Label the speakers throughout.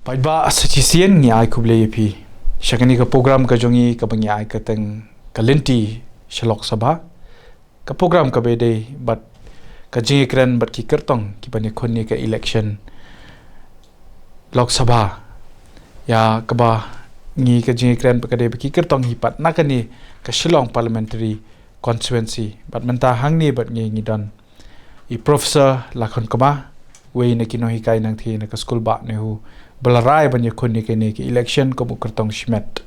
Speaker 1: Paiba sachisian ni ai kuble yepi shakani ka program ka jongi ka bangi ai ka teng kalenti shalok sabha ka program ka bede but ka jingi kran but ki kertong ki bani khonni ka election lok sabha ya ka ba ngi ka jingi kran ka de ki kertong hi pat nakani ka shillong parliamentary constituency but menta hangni but ngi don I professor lakhon kama we ne kino hi kai nang thi na ka school ba ne hu balarai banya khonni ke ne ki election ko kertong schmet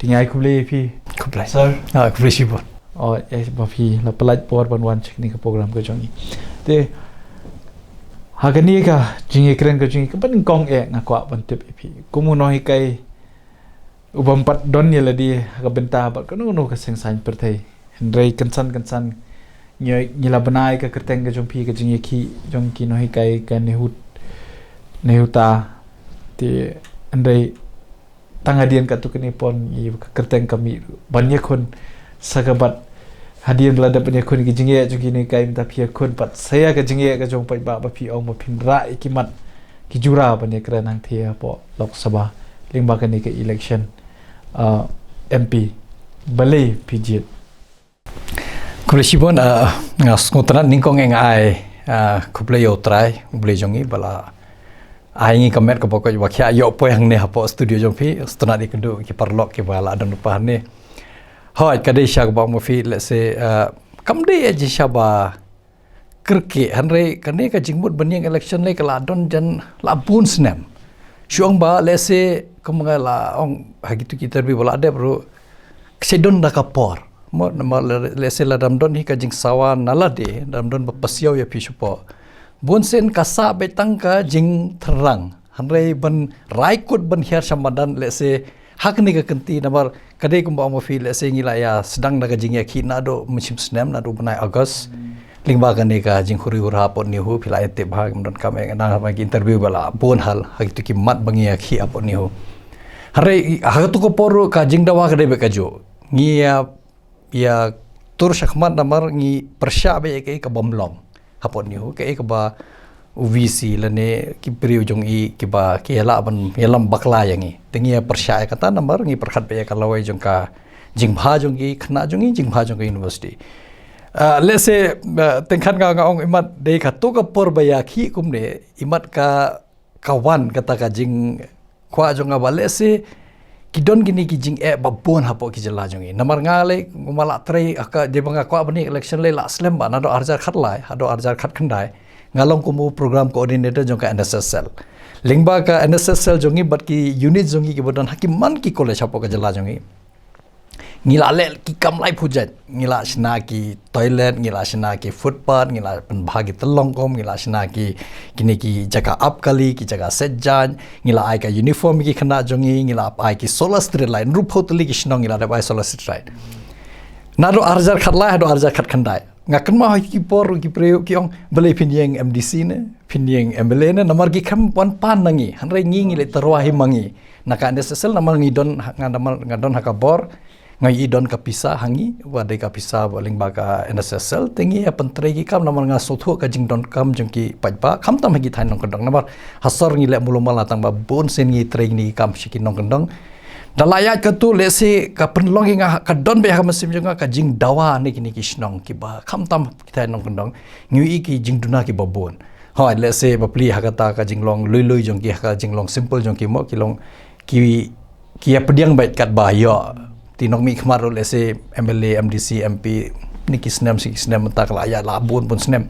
Speaker 1: tingai kuble pi
Speaker 2: Kublai.
Speaker 1: sir
Speaker 2: Kublai sibon.
Speaker 1: oh ba pi la pelat por ban wan chik ni ka program ko jongi te hagani ka jingi kren ka jingi ka ban kong ngakwa ban tip pi kumu no hi kai ubam pat don ye ladi ka benta ba ka no ka seng san per thai hendrei kansan nyila banai ka kerteng ka jong pi ka jingi ki jong ki no hi kai ka nehuta ti andai tangadian ka tu kini pon I kerteng kami banyak kon sagabat hadian lada banyak kon ki jingi jong kini kai minta pia kon pat saya ka jingi ka jong pai ba pi ong ma pin ra ikimat ki jura banyak keranang thia po lok sabha lingba ka ni ka election MP balai pijit
Speaker 2: Kublai sibon ngotran ningkong ai kublai otrai kublai jongi bala ai ngi kamet ko pokok wa kya yo po yang ne hapo studio jong phi stona di kendu ki parlok ki bala adon lupa ne hoi kadai sha ba mo phi let's say kam de ji shaba kerke hanre kane ka jingmut banyang election le kala adon jan la bun snem syong ba let's say kamala ong hagitu kita bi bala ada bro sedon da kapor mo nama let's say la damdon hi ka jing sawan nala de damdon bapasiau ya phi supo Bunsen kasa betang ka jing terang. Hanrei ban raikut ban hiar samadan let's say hak ni ka kenti namar kadai kumba mo feel let's say ngila ya sedang naga jing ya ki nado musim senam nado benai Agust lingba kan ni ka jing huri hura pon ni hu pila ete bahag mdon kame na ma interview bala bon hal hak tu ki mat bangi ya ki apon ni hu. Hanrei hak tu ko poru ka jing dawa kadai be ka jo. Ngi ya tur syakmat namar ngi persya be ka bomlom. Hapon ni ho ke ba UVC lane ki priu jong I ki ba ki ela ban yelam bakla yangi tengi persya kata number ngi perkhat be kalawai jong ka jingbha jong I khna jong I jingbha jong university let's say tengkhan ga ong imat de ka to ka por ba ya khi kumne imat ka kawan kata ka jing kwa jong ba let's say kidon gini ki jing babon hapo ki jela jong I namar ngale ngumala trei aka de banga kwa bani election le la slem ba na do arjar khat lai hado arjar khat khandai ngalong kumu program coordinator jong ka NSSL lingba ka NSSL jong I bat ki unit jong I ki bodan hakim man ki college hapo ka jela jong I ngila le ki kam lai phujat ngila sna ki toilet ngila sna ki footpath ngila pen bhagi telong kom ngila sna ki kini ki jaga up kali ki jaga setjan ngila ai ka uniform ki khana jongi ngila ai ki solar street light rup hotli ki snong ngila bai solar street light nado arjar khat lai do arjar khat khandai ngakan ma ki por ki preu ki ong bele pinyeng MDC ne pinyeng MLA ne namar ki kham pan pan nangi hanre ngi le terwahi mangi naka NSSL namar ngi don ngadon hakabor ngai idon ka pisa hangi wadai ka pisa boling baga NSSL tengi pentre ki kam namar nga sothu ka jing don kam jong ki pajba kam tam hagi thain nong kendong namar hasor ngi le muluma latang ba bon sen ngi treng ni kam shiki nong kendong dalaya ka tu le se ka penlong nga ka don be ha masim jong ka jing dawa ni kini ki snong ki ba kam tam ki thain nong kendong ngi ki jing duna ki babon hoi le se ba pli ha kata ka jing long lui jong ki ka jing long simple jong ki mo ki long ki pediang bait kat ba yo tinong mi kemaru lese MLA MDC MP niki snem tak la ya labun pun snem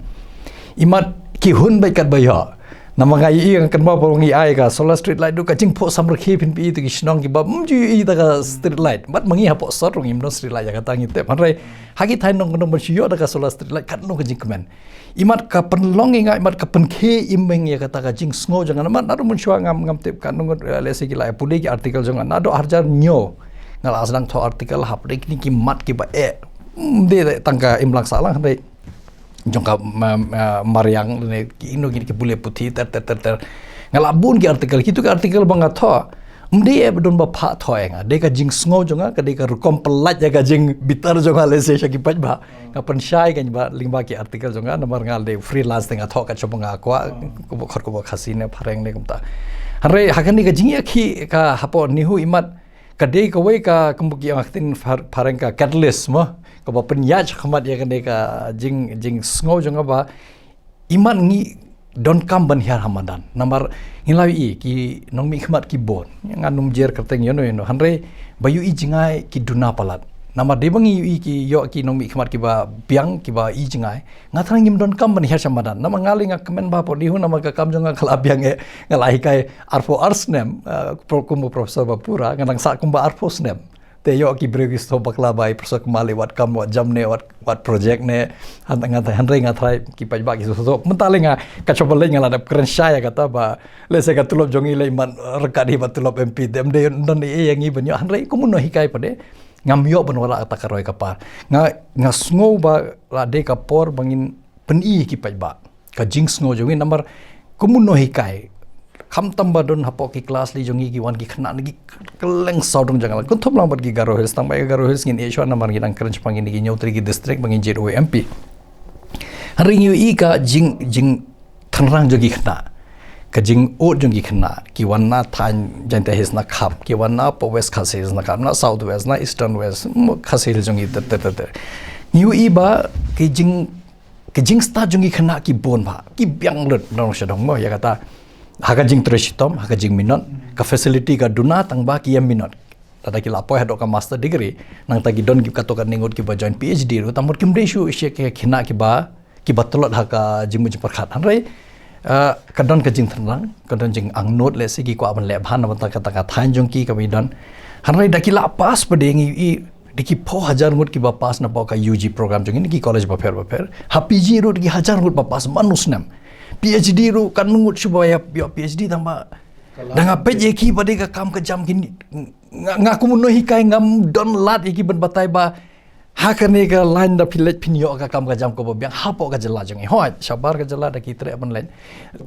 Speaker 2: imat ki hun bai kat baya nama ngai I kan ma pongi ai ka solar street light du ka jing pho samr khi pin pi tu ki snong ki ba ju I ta ka street light bat mangi ha po sor rong imno street light ya ka tangi te manrai hagi thai nong nong yo da ka solar street light kan no ka jing kemen imat ka penlong ngai imat ka pen khe imeng ya kata ka jing sngo jangan mat nadu mun shwa ngam tep kan nong lese ki la puli ki article jangan nadu harjar nyo ngala asdang tho artikel hap de ki mat ki ba de tangka imlak salang de jongka mariang ne ki ino ki bule puthi ter ngala bun ki artikel kitu ka artikel banga tho mde bedon ba pha tho nga de ka jing sngo jonga ka de ka rukom pelat ya ka jing bitar jonga le se shaki paj ba ka pen shai kan ba lingba ki artikel jonga nomor ngal de freelance tenga tho ka chobanga kwa ko khor ko khasine phareng ne kumta Hanre hakan ni ka jingi akhi ka hapo nihu imat ka dei ka wei ka kumbuki aktin pareng ka catalyst mo ka ba penyaj khamat ya kan ka jing sngo jonga ba iman ngi don kam ban hiar hamadan namar hilawi ki nong mi khmat ki bon yang anum jer kerteng yono hanre bayu i jingai ki duna palat namar de bangi i ki yo ki nong mi khmat ki ba biang ki ba i jingai ngatrang ngim don kam ban hiar hamadan namar ngali nga kemen ba po dihu namar ka kam jonga kala biang e ngalai kai arfo arsnem kumu profesor bapura nganang sa kumba arfo snem te yo ki bregis to bakla bai perso kemali wat kam wat jam ne wat project ne hanre ngatrai ki pajba ki so mentale nga kachobale nga ladap keren saya kata ba lese ka tulop jongi le man rekadi ba tulop MP dem de non e yang i banyo hanre kumun no hikai pade ngam yo ban wala ata karoi kapar nga sngo ba la de ka por bangin peni ki pajba ka jing sngo jongi number kumun no hikai kham tamba don hapo ki kelas li jongi ki wan ki khna ni keleng saudong jangal kun thop lambat ki garo hils tang bai garo hils ngin esho namar gi nang keren pangin ki nyotri ki district bangin jet MP haring yu i ka jing thanrang jogi khna ka jing o jongi khna ki wan na than jante his na khap ki wan na po west khase his na khap na south west na eastern west khase hil jongi te yu i ba ki jing sta jongi khna ki bon ba ki byang lut nong shadong mo ya kata haga jing tresitom haga jing minot ka facility ka duna tang ba ki minot tada ki lapoy hadok ka master degree nang tagi don ki katokan ningot ki ba join PhD ru tamur kim desu isye ke khina ki batolot haka jimu perkhat hanrai kadon ka jing thanrang kadon jing angnot le sigi ko aban le bhan ban kata than jong ki ka midon hanrai daki la pas padengi i diki po hajar ngut ki ba pas na pa ka UG program jong ni ki college ba fer ha PG ru diki hajar ngut ba pas manusnam PhD ru kan ngut supaya PhD tamba danga peje ki bade ka kam ka jam kini ngaku muno hikai ngam don lat iki ben batai ba hakane ka line da pilet pinyo ka kam ka jam ko biang hapo ka jela jongi hoi sabar ka jela da ki tre ban len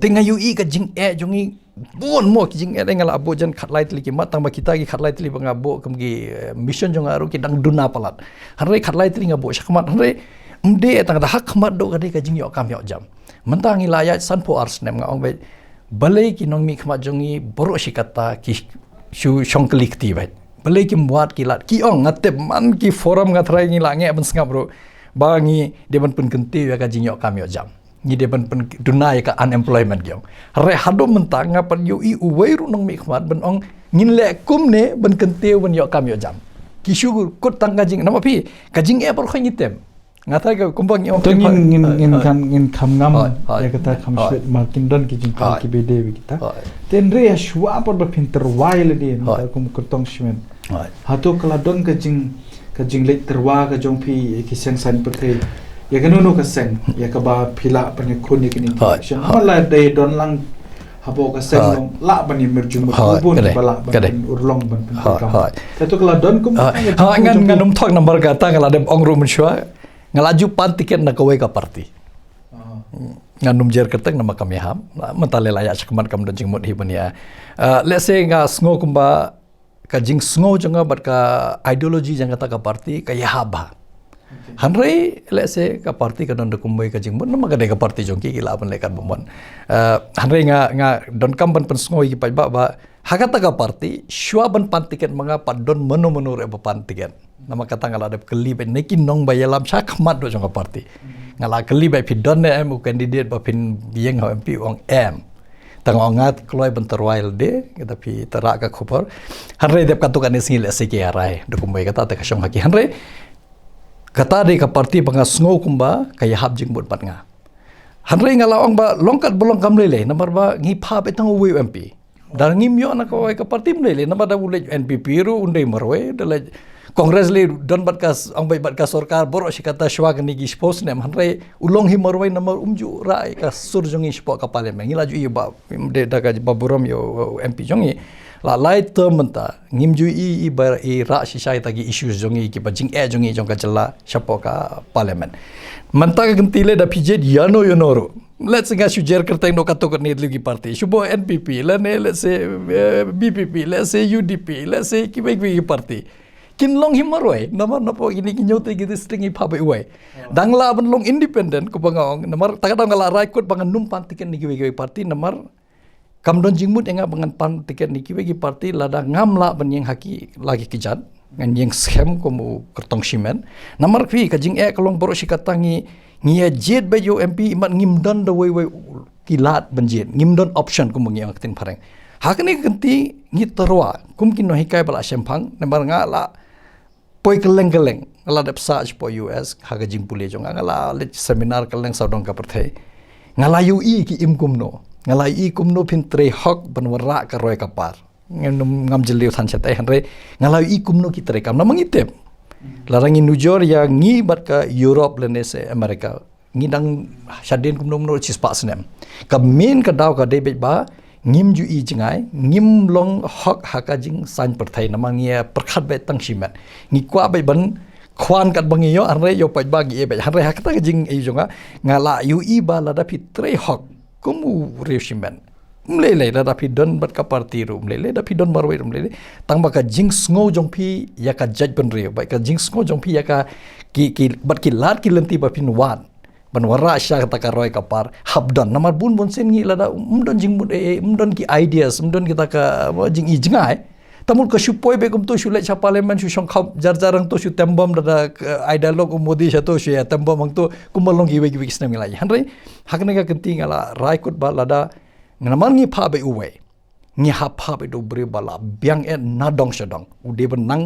Speaker 2: tinga yu i ka jing e jongi bon mo ki jing e ngala abo jan khat light li ki matang ba kita ki khat light li banga bo kam gi mission jonga ru ki dang duna palat hanre khat light li ngabo sakmat hanre mde tang da hak mat do ka de ka jing yo kam yo jam mentang ilaya sanpo ars nem ngong be balai ki nong mi khmat jongi boro sikata ki shu shongklik ti bai balai ki muat ki lat ki ong ngate man ki forum ngatrai ngi lange ban sngap ro bangi de ban pun kenti ya ka jinyo kam yo jam ni de ban pun dunai ka unemployment gyong re hado mentang ngapan yo i uwei ru nong mi khmat ban ong ngin le kum ne ban kenti ban yo kam yo jam ki shu kut tang ka jing nama pi ka jing e par khoi ngitem ngatai ka kumbang yo
Speaker 1: ngin kham ngam ya kata kham shit makin don ki jing ki bede kita tenre ya shwa por ba pinter wail di ta kum kurtong shimen hato kala don ka jing le terwa ka jong pi ki seng san patre ya kanu no ka seng ya ka ba phila pan khon ni kini la de don lang hapo ka seng la ban ni merjum bun bala ban urlong ban kam hato kala don kum
Speaker 2: ngan thok number ka ta kala dem ong rum shwa ngalaju pan tiket na kawai ka parti nganum jer kertek nama kami ham mentale layak sakmat kam dojing mot hiban ya let's say nga sngo kumba ka jing sngo jonga bat ka ideology jang kata ka parti ka yahaba hanre let's say ka parti ka don kumbai ka jing mot nama ka de ka parti jongki ki laban lekat bomon hanre nga don kam ban pen sngo ki pa ba hakata ka parti shwa ban pan tiket manga padon menu re pan tiket nama kata ngala ada keli be neki nong ba yalam sak mat do jonga parti ngala keli be pidon ne em candidate ba pin bieng ha MP ong em tang ongat kloi benterwail de kita pi terak ka khopor hanre dep katukan ni singil sike arai do kumbai kata te kasong haki hanre kata de ka parti banga sngo kumba kaya hab jing bot pat nga hanre ngala ong ba longkat bolong kam lele nambar ba ngi pha be tang wi MP dar ngim yo na ka parti mlele nambar da ulej NPP ru undai marwe dale Kongres li don batkas ang bay batkas sorkar boro si kata shwa kani gi spos nem hanre ulong hi marwai namar umju rai ka sur jongi spo ka parliament ngila ju i ba de daga ba borom yo MP jongi la lai term menta ngimju i bar i ra si sai tagi issues jongi ki ba jing e jongi jong ka jela spo ka parliament menta ka gentile da PJ yano yonoro let's say sujer kerteng no katok ni lagi parti shubo NPP let's say BPP let's say UDP let's say ki parti kin long himaroi namar napo ini kinyote gitu stringi pabe uai dangla ban long independent ko bangong namar takada ngala raikut bangan numpan tiken ni giwe parti namar kamdon jingmut enga bangan pan tiket ni kiwe gi parti lada ngamla ban yang haki lagi kijat ngan yang scam komu kertong simen namar kwi ka jing kalong boro sikatangi ngia jet ba yo MP imat ngimdon da wei kilat banjit ngimdon option komu ngi aktin pareng hakni kenti ngi terwa kum kin no hikai bala sempang namar ngala poi keleng ala dep search po US haga jing pule jong ngala let seminar keleng saudong ka perthai ngala UI ki imkum no ngala I kumno pin tre hok banwara ka roy kapar ngam jeliu than chatai hanre ngala I kumno ki tre kam na mangitep larangi nujor ya ngi bat ka Europe lene se America ngi dang shadin kumno no chispa snem ka min ka daw ka debet ba ngim ju I jingai ngim long hok hakajing san perthai namangia perkhat be tang simet ngi kwa be ban khwan kat bangi yo anre yo pai bagi e be hanre hakata jing e jonga ngala UI ba lada pi tre hok kumu reusimen mlele da pi don bat ka parti ru mlele da pi don marwe ru mlele tang ba ka jing sngo jong pi ya ka judge ban reu ba ka jing sngo jong pi ya ka ki bat ki lat ki lenti ba pin wan ban wara sha ta ka roi ka par habdon namar bun sen ngi la da don jing mud don ki ideas don kita ka jing I jingai tamul ka shupoi be kum to shule cha parliament shu shong khap jar jarang to shu tembom da dialog modi sha to shu ya tembom ang to kumalong gi gi snem ngai hanre hakne ka kenti ngala raikut ba lada ngamar ngi pha be uwe ngi ha pha be do bre bala biang nadong shadong ude benang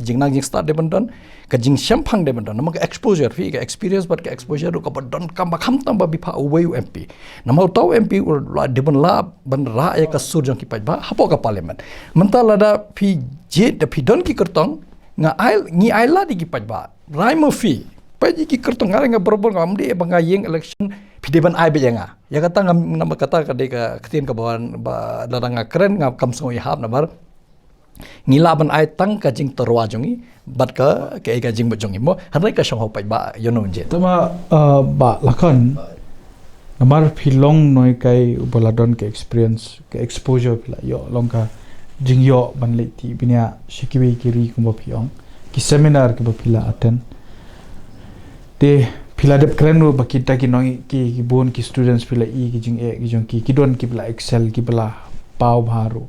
Speaker 2: jing nang jing start de bandon ka jing shampang de bandon namaka exposure fi ka experience but ka exposure ro ka bandon kam ba kham tam ba bi pha uwe MP namau tau MP la de ban la ban ra ya ka sur jong ki pa ba hapo ka parliament mentala da pi je de pi don ki kertong ngi ai la di ki pa ba rai mo fi pa ji ki kertong ngare nga berobor ngam de banga yeng election pi de ban ai be nga ya kata ngam nama kata ka de ka ketin ka bawan ba ladanga keren ngam kam so hab nabar ngilaban ai tang ka jing terwa jongi bat ka jing bo jongi mo hanai ka shong hopai ba yono je
Speaker 1: tama ba lakon namar philong noi kai ubaladon ke experience ke exposure pila yo longka jing yo ban le ti binia shikiwe kiri kumbo phiong ki seminar ke pila attend de pila dep keren ro bakita ki noi ki bon ki students pila I ki jing ki jong ki don ki pila excel ki pila pau bharu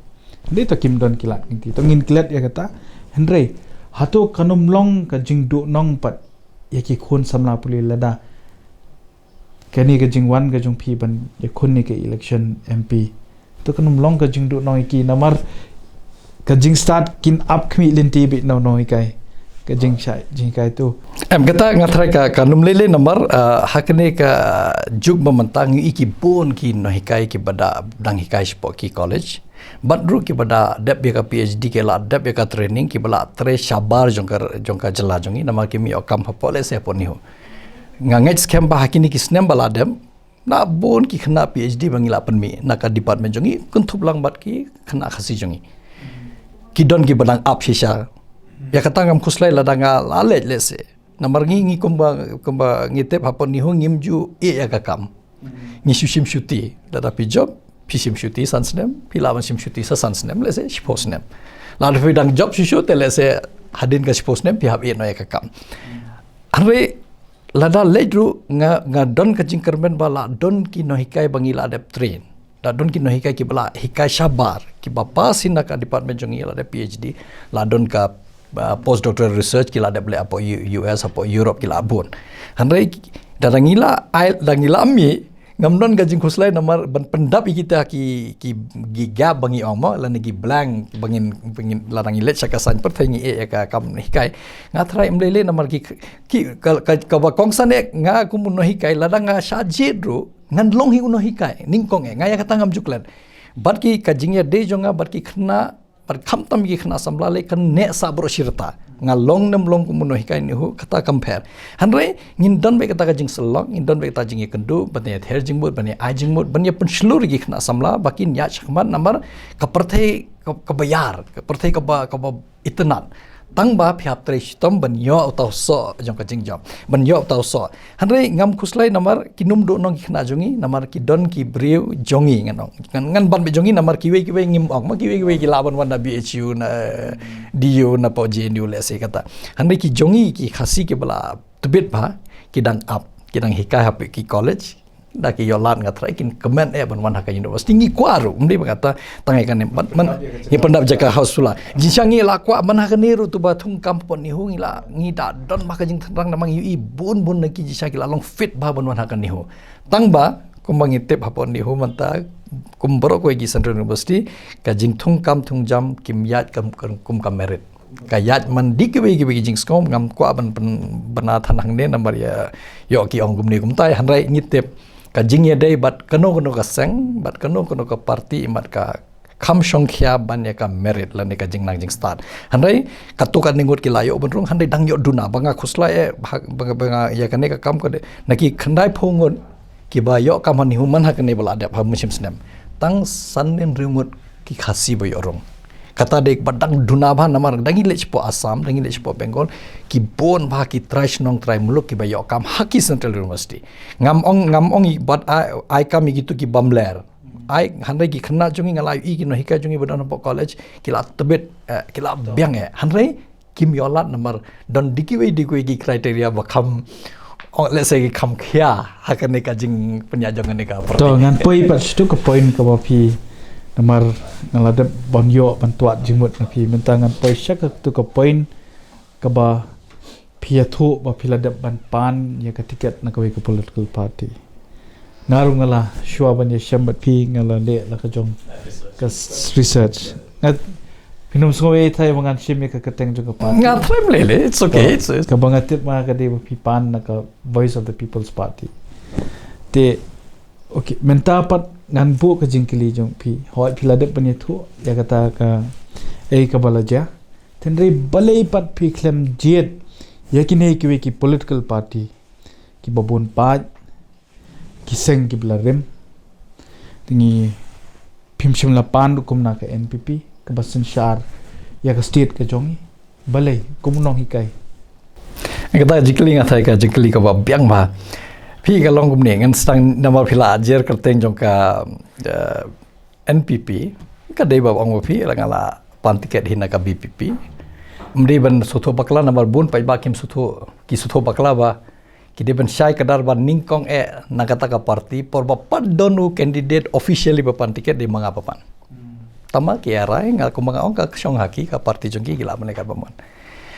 Speaker 1: de to kim don kilat ngi to ngin kilat ya kata henry hato kanum long ka jing do nong pat ya ki khon samla puli lada kani ka jing wan ka jong phi ban ya khon ni ke election MP to kanum long ka jing do nong ki namar ka jing start kin up khmi linti bi no noi kai ka jing shai jing kai tu
Speaker 2: em kata ngathrai ka kanum lele namar hakne ka juk mamantang iki bon ki no hikai ki bada dang hikai spo ki college badru ki bada dep ka PhD ke la dep ka training ki bala tre shabar jongka jela jongi namar ki mi okam hapole se poni ho ngangej scam ba hakini ki snem bala dem na bon ki khna PhD bangila panmi na ka department jongi kuntup lang bat ki khna khasi jongi ki don ki badang up shisha ya kata ngam kuslai ladanga lalet lese namar ngi kumba ngitep hapon ni ho ngimju ya kakam ngi sushim shuti tetapi job pisim shuti sansnem pilawan sim shuti sa sansnem lese shiposnem lalu fidang job shisho telese hadin ka shiposnem pihap no ya kakam are lada ledru nga don ka jingkermen bala don ki no hikai bangila adep train da don ki no hikai ki bala hikai shabar ki bapa sinaka department jongi la PhD la don ka postdoctoral research kila ada boleh apa US apa Europe kila abun handai darangila mi ngamnon gajing kuslai namar ban pendap kita ki giga bangi omo la negi blank bangin larangi let sakasan perthangi ka kam hikai ngatrai mlele namar ki ka ba kongsan nga kumun no hikai ladanga shajidru ngan long hi uno hikai ningkong ngaya kata ngam juklan bat ki kajingya de jonga bat ki khna par kham tam gi khna samla le kan ne sabro shirta nga long nam long kumun no hikai ni hu kata compare hanre ngin don be kata jing selong ngin don be kata jing kendu bane ther jing mut bane a jing mut bane pun slur gi khna samla bakin ya chakman namar ka perthai ka bayar ka perthai ka ba itnan tang ba phiap tre stom ban yo tau so jong ka jing job ban yo tau so hanre ngam kuslai namar kinum do nong khna jongi namar ki don ki breu jongi ngan ban be jongi namar ki we ngim ong ma ki we ki laban wan na BHU na DU na po JNU le se kata hanre ki jongi ki khasi ki bala tebit ba ki dang up ki dang hikai hap ki college dak yolan ngatrai kin kemen ban wan haka university ngi kwaru mdi berkata tangai kan man ye pendap jaka hausula jinsangi la kwa man haka niru tu batung kampon ni hungi la ngi da don maka jing terang namang yu bun naki jisaki la long fit ba ban wan haka nihu tangba kumbangi tip hapon nihu manta kumboro ko gi Central University ka jing thung jam kim yat kum kam merit kayat man dikwe jing skom ngam kwa ban bana thanang ne nambar ya yo ki ong gumni gumtai hanrai ngitep ka jing ya dei bat kano ka seng bat kano ka parti imat ka kham songkhya ban ya ka merit lan ka jing nang jing start hanrai katukan ningut ki layo benrung hanrai dang yo duna banga khusla banga ya kane ka kam ko de naki khandai phongon ki ba yo kam han human ha kane bala adap ha musim snem tang sanen ringut ki khasi boy orong kata dek badang duna bah namar dangi lech po Assam dangi lech po Bengal ki bon bah ki trash nong try muluk ki bayo kam haki Central University ngam ong but ai kam gitu ki bamler ai hanrai ki khna jungi ngalai i ki no hika jungi badan po college kila tebet kila biang hanrai kim yolat namar don dikiwe ki kriteria bakam let's say kam khia hakane ka jing penyajangan ka
Speaker 1: to ngan poi pat stu ka point ka ba phi namar ngaladap bonyo bantuat jimut na phi mentangan poi syak tu ka point ka ba phi athu ba phi ladap ban pan ya ka tiket na ka we ka political party ngaru ngala shwa ban ya shambat phi ngala le la ka jong ka research ngat pinum so we thai mangan shim ka kateng jong ka party
Speaker 2: ngat frame le it's okay it's
Speaker 1: ka bangatip ma ka de ba phi pan na ka voice of the people's party te okay menta pat ngan bu ka jingkili jong phi hoi phi ladap ban thu ya kata ka ka balaja tenre balai pat phi klem jet yakine ki political party ki babun pa ki seng ki blarem tingi phimshim la pan kum na ka NPP ka basan shar ya ka state ka jongi balai kum nong hikai
Speaker 2: kata jingkili ngathai ka jingkili ka ba biang ba phi ka long gumne ngan stang namar phila jer kerteng jong ka NPP ka dei ba ong phi la ngala pan tiket hina ka BPP mri ban sutho bakla namar bun pai ba kim sutho bakla ba ki de ban shai kadar ban ningkong nakata ka parti por ba padonu candidate officially ba pan tiket de manga papan tama ki arai ngal ko manga ong ka syong haki ka parti jong ki gila meneka baman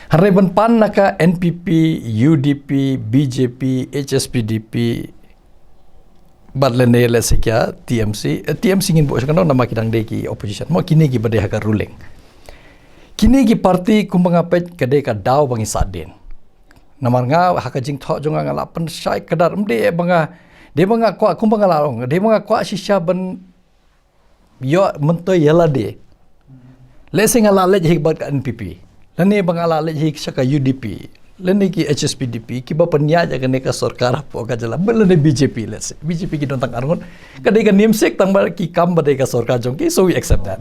Speaker 2: Hari pan naka NPP, UDP, BJP, HSPDP, badlene lesekya TMC ngin bo sakano nama kidang deki opposition mo kini gi bade haka ruling kini gi parti kumbanga pet kade ka daw bangi sadin namar nga haka jing tho jonga ngala pen sai kadar mde banga kwa kumbanga larong de banga kwa shisha ban yo mento yala de lesing ala lej hik bad NPP lani bangala lej hik saka UDP lani ki HSPDP ki ba panya jaga ne ka sarkar po ka jala belane BJP let's say BJP ki don tang arngon kadai ka nimsek tang bar ki kam badai ka sarkar jong ki so we accept that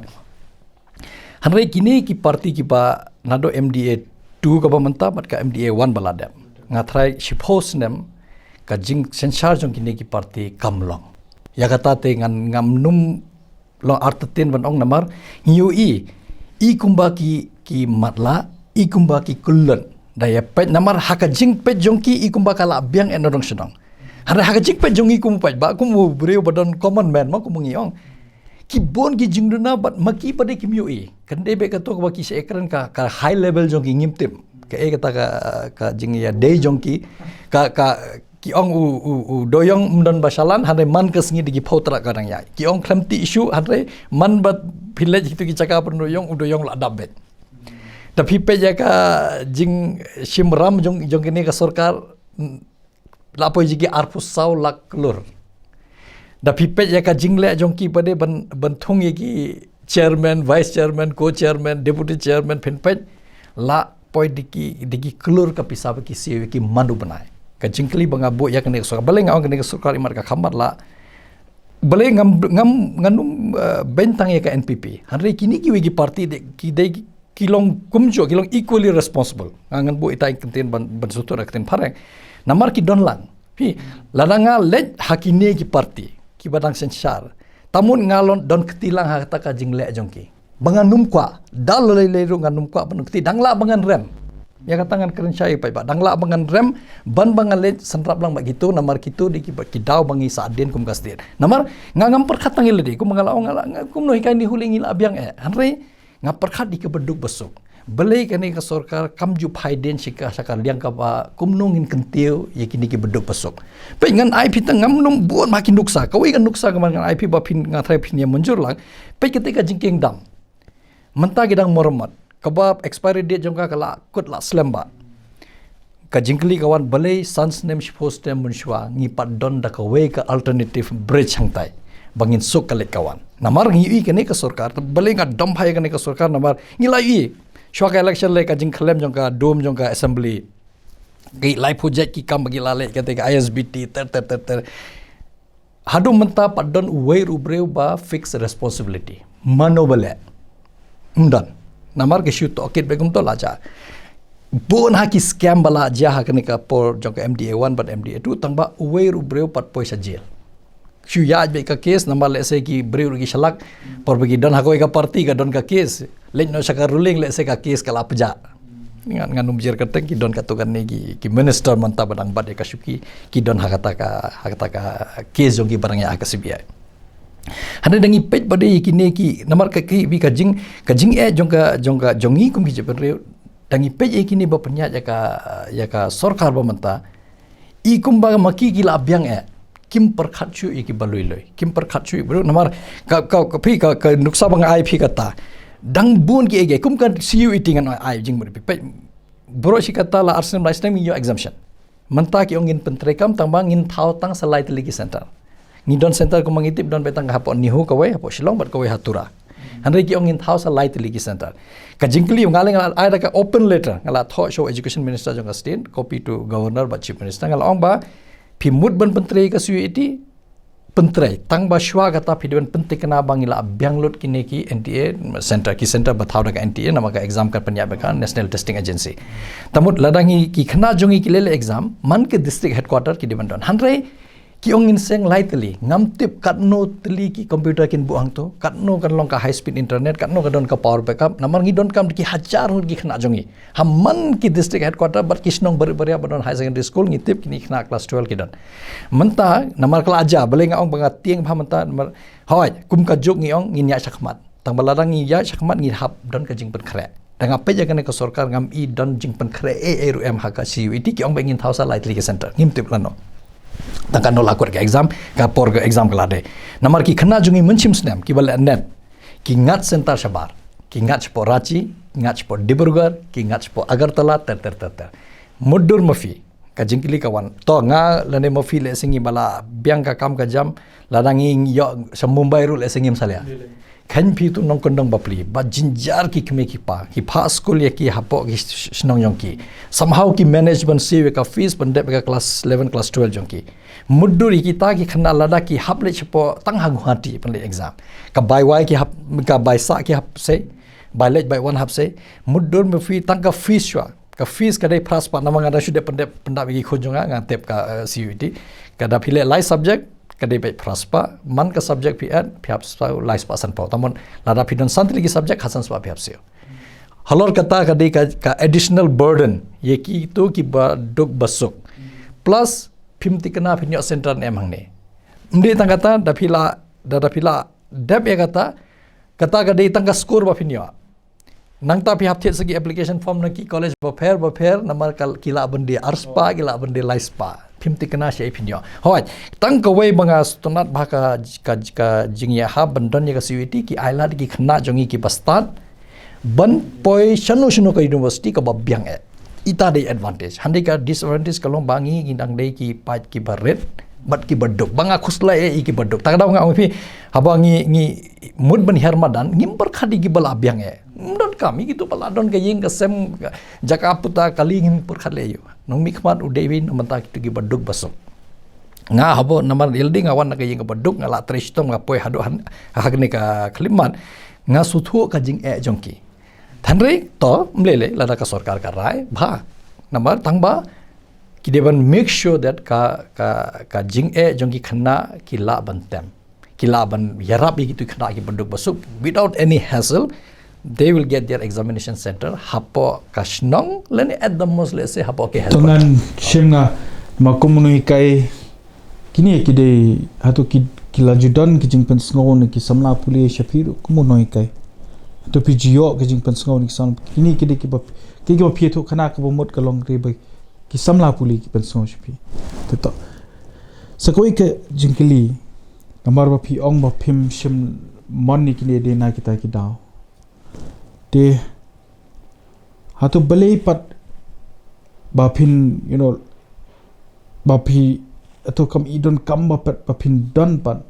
Speaker 2: hanre kini ki parti ki ba nado MDA 2 ka ba manta mat ka MDA 1 baladam ngathrai shipos nem ka jing sensar jong kini ki parti kamlong ya kata te ngan ngam num lo artetin ban ong namar UI i kumba ki matla i kumba ki kulun daya pet namar haka jing pet jongki i kumba kala biang enodong sedang hara haka jing pet jongi kum pet ba kum breu badon common man ma kum ngiong ki bon ki jingduna bat maki pade kim UI kan debe ka to ba ki se ekran ka high level jongki ngimtim ka kata ka jing ya day jongki ka ki ong u doyong mdon basalan hande man kesngi digi potra kadang ya ki ong klemti issue hande man bat village itu ki caka pendoyong u doyong la dabet tapi peja ka jing simram jong kini ka sarkar lapo jigi arpus saw lak lur tapi peja ka jing le jong ki pade bentung ki chairman vice chairman co-chairman deputy chairman pinpej la poi digi klur ka pisab ki siwi ki mandu banai ka jingkli banga bo ya kene sarkar bale ngawang kene sarkar imar ka khambat la bale nganum bentang ya ka NPP hanre kini ki wigi parti de ki de kilong equally responsible ngan bo itai kenten ban sutur kenten pareng namar ki donlang pi ladanga lej hakine ki parti ki badang sensar tamun ngalon don ketilang hakta ka jingle jongki bangan numkwa dal le ru ngan numkwa ban keti dangla bangan rem Ya katangan keren syai pai ba dang la bangan rem ban bangan le senrap lang begitu namar kitu di kidau bangi saden kum kastir namar ngangam perkat tangil di kum ngala kum no ikan di huling ila abyang hanre ngaperkat di kebeduk besuk belai kani ka sorkar kam ju phaiden sika sakar liang ka ba kum nongin kentiu yakini ki beduk besuk pe ngan IP tang ngam num buat makin nuksa kawai kan nuksa ngan IP ba pin ngathai pin ya munjur lang pe ketika jingking dam mentah gidang mormat kabab expiry date jongka kala kut la slemba ka jingkli kawan balai sans name post name munshwa ngi padon da ka way ka alternative bridge hangtai bangin sok kale kawan namar ngi i kene ka sarkar balai nga dam phai kene ka sarkar namar ngi la i shwa ka election le ka jingklem jongka dom jongka assembly ki lai project ki kam bagi lale kate ka ISBT ter hadu menta padon way rubreu ba fix responsibility manobale undan namar ke shoot okit begum to laja bon haki scam bala ja hakne ka por jong MDA 1 but MDA 2 tangba uwe ru breu pat poisa jail shu yaj be ka case namar le se ki breu gi shalak por bagi don hakoi ka party ka don ka case len no saka ruling le se ka case kala pja ngan umjir kateng ki don katukan ni ki minister manta badang bade ka shuki ki don hakata ka case jong ki barang ya ka CBI hande dangi pej bade kini ki namar ka ki bi ka jing jongka jongi kum ki jeper dangi pej kini ba penya ya ka sarkar ba manta i kum ba maki ki la abyang kim perkhat chu i ki baloi loi kim perkhat chu bro namar ka nuksa bang IP kata dang bun ki ege kum kan CU eating an ai jing bro pej bro si kata la arsenal last time yo exemption manta ki ongin pentrekam tambang in thau tang salai teliki center ni don center ko mangitip don betang hapo nihu kawai hapo Shillong bat kawai hatura hanre ki ongin house light ligi center ka jingkli ngaleng ai ka open letter ngala tho show education minister jong state copy to governor ba chief minister ngala ong ba pimut ban pentre ka suiti pentre tang ba shwa kata pidwan pentik na bangila banglut kini ki NTA center ba thau ka NTA nama ka exam ka panya ka national testing agency tamut ladangi ki khana jongi ki lele exam man ke district headquarter ki diban don hanre ki ongin seng lightly ngamtip katno teli ki computer kin buang to katno kan long ka high speed internet katno ka don ka power backup namar ngi don kam ki hajar ki khna jongi hamman ki district headquarter bat kisnong ber badon high secondary school ngitip kini khna class 12 ki don menta namar kala aja bale nga ong banga tieng pha menta namar hoy kum ka jok ngi ong ngi nya sakmat tang baladang ngi ya sakmat ngi hap don ka jing pen khre dang apa ja kan ka sarkar ngam i don jing pen khre ru m ha ka CUET ki ong bengin thausa lightly ki center ngimtip lano tangkan nol akur ke exam ka por ke exam kelade namar ki khana jungi menchim snam ki bal net ki ngat center sabar ki ngat po Ranchi ngat po Dibrugarh ki ngat po Agartala ter mudur mafi ka jingkili kawan to nga lane mafi le singi bala biang ka kam ka jam ladangi yo sa Mumbai ru le singi msalia khan phi tu nong kondong bapli ba jinjar ki kme ki pa school ya ki hapo ki snong yong ki somehow ki management se ka fees pande ka class 11 class 12 jong ki muduri kita ki khana lada ki haple chepo tang ha guhati panle exam ka by y ki hap ka by sa ki hap se by late by one hap se mudur me fi tang ka fees shwa ka fees ka dai pras pa namang ada shude pande panda bi khonjonga ngatep ka CUET ka da phile live subject kadai baik praspa man ka subject PN pihap sa lais pasan pau tamon lada pidon santli ki subject hasan swa pihap sio halor kata kadai ka additional burden ye ki tu ki ba dok basuk plus pimti kena pinyo center em hang ne mdi tang kata da phila dep ya kata kadai tang ka score ba pinyo nang ta pihap thiet segi application form na ki college ba fair namar kila bende arspa kila bende laispa pimti kena syai pinyo hoi tang ka wei banga stonat baka ka jingya ha bandon ya ka CUET ki ailad ki khna jongi ki pastat ban poi shanu ka university ka babyang ita dei advantage handi ka disadvantage kalong bangi ginang dei ki pat ki baret bat ki badok banga khusla ki badok tak daw nga pi haba ngi mud ban hermadan ngimper khadi ki bala abyang don kami gitu bala don ka ying ka sem jakaputa kali ngimper khale yo nong mikmat udewin menta kitu gi baduk basok nga habo namar yeldi ngawan ka ying baduk ngala trishtom nga poi hadu hakne ka khliman nga suthu ka jing jongki thanre to mlele lada ka sarkar ka rai bha namar tangba ki deban make sure that ka jing jongki khna ki la bantem ki la ban yarab gitu khna ki baduk basuk without any hassle they will get their examination center hapo kashnong leni at the most let's say hapo ke
Speaker 1: Tangan shimna makumunui kai kini kide hatu kilanjudan kijing pensngo ni kisamla puli shapiru kumunui kai hatu pijio kijing pensngo ni kisam kini kide kiba pietu kana ka bomot kalong rebe kisamla puli ki pensngo shapi to sakoi ke jingkili namar ba pi ong ba phim shim mon ni kile de na kita ki daw de hatu balei pat ba phin ba phi atau kam idon kam ba phin don pat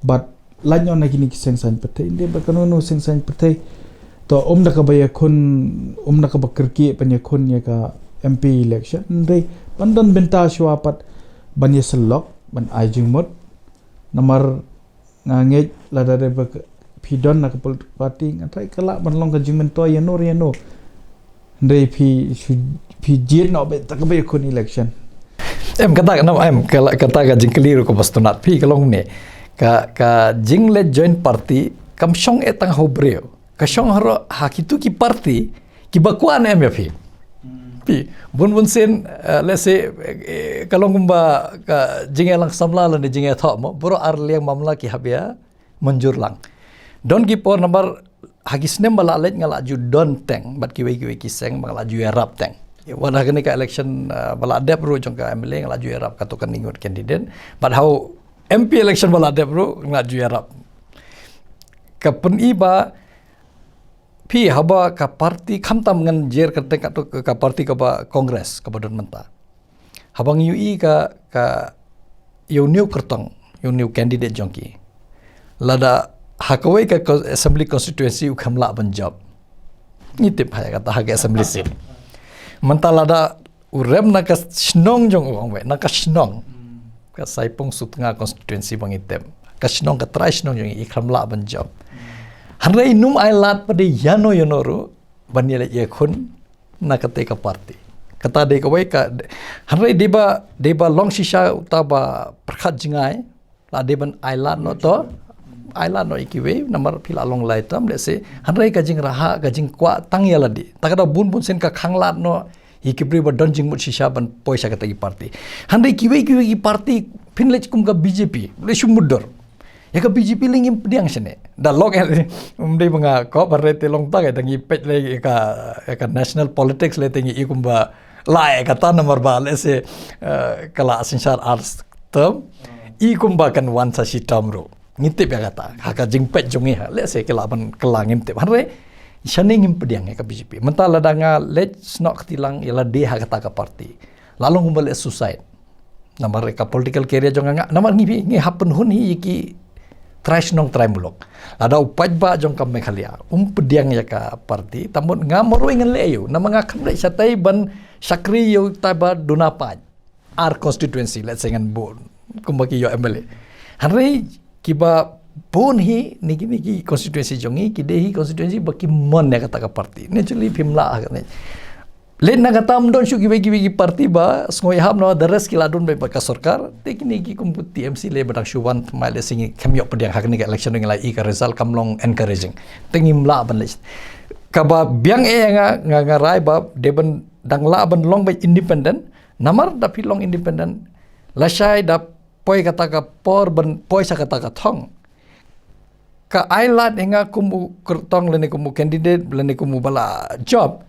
Speaker 1: but lanyo na kini kiseng san patay hindi ba kanono seng san patay to na ka ba yakun na ka ba kerki pan yakun ya ka MP election hindi pandan benta shwa pat banya selok ban ajing mot namar ngangej lada de ba pidon na ka party ngatay kala ban long ka jingmen to yano hindi pi jir no be tak ba yakun election
Speaker 2: em kata ka jing keliru ko bastunat pi kalong ne ka jing le join party kam shong etang hobreo ka shong haro hakitu ki party ki bakuan em ya pi bun sen let's say kalong ba ka jing lang samla lan jing tho mo bro ar liang mamla ki habia manjur lang don ki por number hagisnem bala let ngala ju don teng bat ki we ki seng bala ju rap teng wadah kini ka election bala adep ru jong ka MLA ngala ju erap katukan ningut candidate but how MP election bala adep ru ngala ju erap ka pen iba pi haba ka parti khamtam ngan jer ka ka parti ka ba kongres ka badon menta habang UI ka yo new kertong yo new candidate jongki lada hakawai ka assembly constituency ukhamla banjab ngitip haya kata hak assembly seat mentala da urem na ka snong jong ong we na ka snong ka saipong sutnga constituency bang item ka snong ka try snong jong ikhamla ban job hanrei num ai lat pade yano yonoru baniele ye khun na ka te ka party kata de ka we ka hanrei deba long shisha utaba prakhat jingai la deban ai lat no to aila no ikiwe namar pila long laitam let's say hanrai ka jing raha ka jing kwa tang yaladi takada bun sen ka khanglat no ikibri ba don jing mut shisha ban poisa ka tagi party hanrai kiwe ki party pinlech kum ka BJP le shumudor ya ka BJP lingim pediang sene da log umdei banga ko barrete long ta ka tangi pet le ka national politics le tangi ikum ba lai ka ta namar ba let's say kala asinsar arts term ikum ba kan wan sa si tamro ngintip ya kata haka jingpet jongi ha let's say kelaban kelang ngintip hanre shane ngimpediang ka BJP mentala danga let's not tilang ila de ha kata ka party lalu ngumbale suicide namar ka political career jonga namar ngi happen hun hi ki trash nong try mulok ada upaj ba jong kam mekhalia pediang ya ka party tamun ngamoro ngan le ayo namanga khamle satai ban sakri yo taba dunapaj our constituency let's say ngan bon kumbaki yo MLA hanre kiba pun hi niki constituency jongi kidehi constituency baki mon ya kata ka party naturally pimla ka ne len na kata don shu kibi party ba ngoi ham no the rest kiladun be ka sarkar tekni ki kum TMC le badang shuwan male singi khamyo pediang hak ni ka election ngi lai ka result kamlong encouraging tengim la ban le ka ba biang nga rai ba deben dang la ban long by independent namar da pilong independent lasai da poi kata ka por ban poi sa kata ka thong ka ailat enga kumu kertong lene kumu candidate lene kumu bala job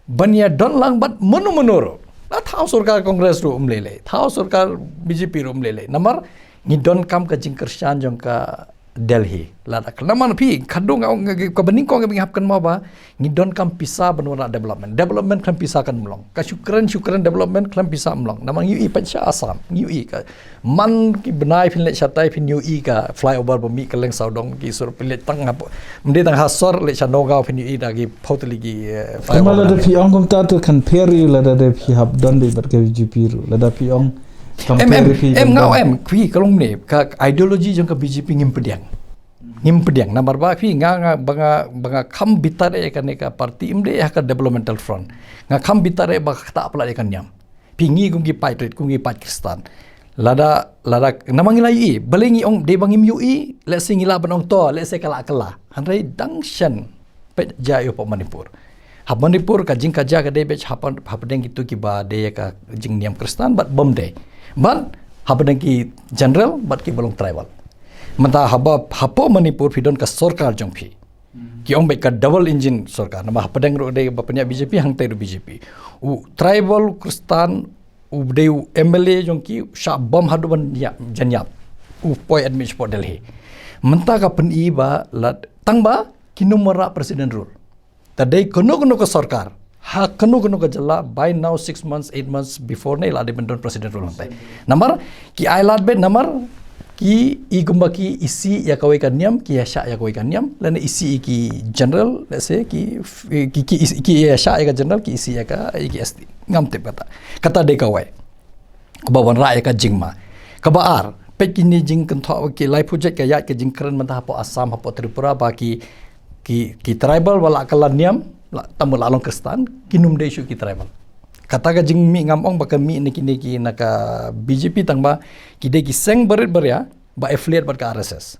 Speaker 2: bania don lang bat menuro la thau sarkar congress ro umlele thau sarkar BJP ro umlele namar ni don kam ka jingkershan jong ka Delhi la naman pi khadung ka bening ko ngi hapkan ma ba ni don kam pisa banwana development kan pisa kan mlong ka syukran development kan pisa mlong namang UI pacha asam UI ka man ki benai pin le chatai pin UI ka flyover bami ka leng saudong ki sur pin le tang hap mde tang hasor le chanoga pin UI da ki photli ki
Speaker 1: flyover la da pi ong kom ta to kan peri la da pi hap don de bat ka BJP ro la da pi ong
Speaker 2: ngau kui kalong ne ka ideologi jong ka BJP ngimpediang number ba kui nga banga kham bitare ka ne ka party imde ya ka developmental front nga kham bitare ba ta apla kan nyam pingi gung ki pai trade gung ki Pakistan lada namangila yi balengi ong de bangim UI let's say ngila banong to let's say kala hanrai dangshan pe ja yo po Manipur ha Manipur ka jing ka ja ka de be hapadeng gitu ki ba de ka jing niam Kristen but bom de but hapadeng ki general but ki belum tribal mata hapo Manipur pidon ka sarkar jong phi ki ong be ka double engine sarkar nama hapadeng ro de bapanya BJP hang tai BJP u tribal Kristen u de MLA jong ki sha bom hadu ban ya janyap u poi admit sport Delhi menta ka pen I ba lat tangba kinumara presiden rule tadai kono ka sarkar ha kono ka jalla by now 6 months 8 months before ne la de bendon presiden rule hantai namar ki ailat be namar ki igumba ki isi ya kawai kan niam ki ya sha ya kawai kan niam lane isi ki general let's say ki ya sha ya general ki isi ya ka ki st ngam te kata de kawai kebawan ra ya ka jingma kabar pekini jing kan tho ki life project ka ya ke jing keren mantah hapo Assam hapo Tripura ba ki tribal wala kala niam la tamu lalong Kristen kinum de ki tribal kata ka jing mi ngam ong ba ka mi niki naka BJP tangba ki de ki seng berit berya ba affiliate ba ka RSS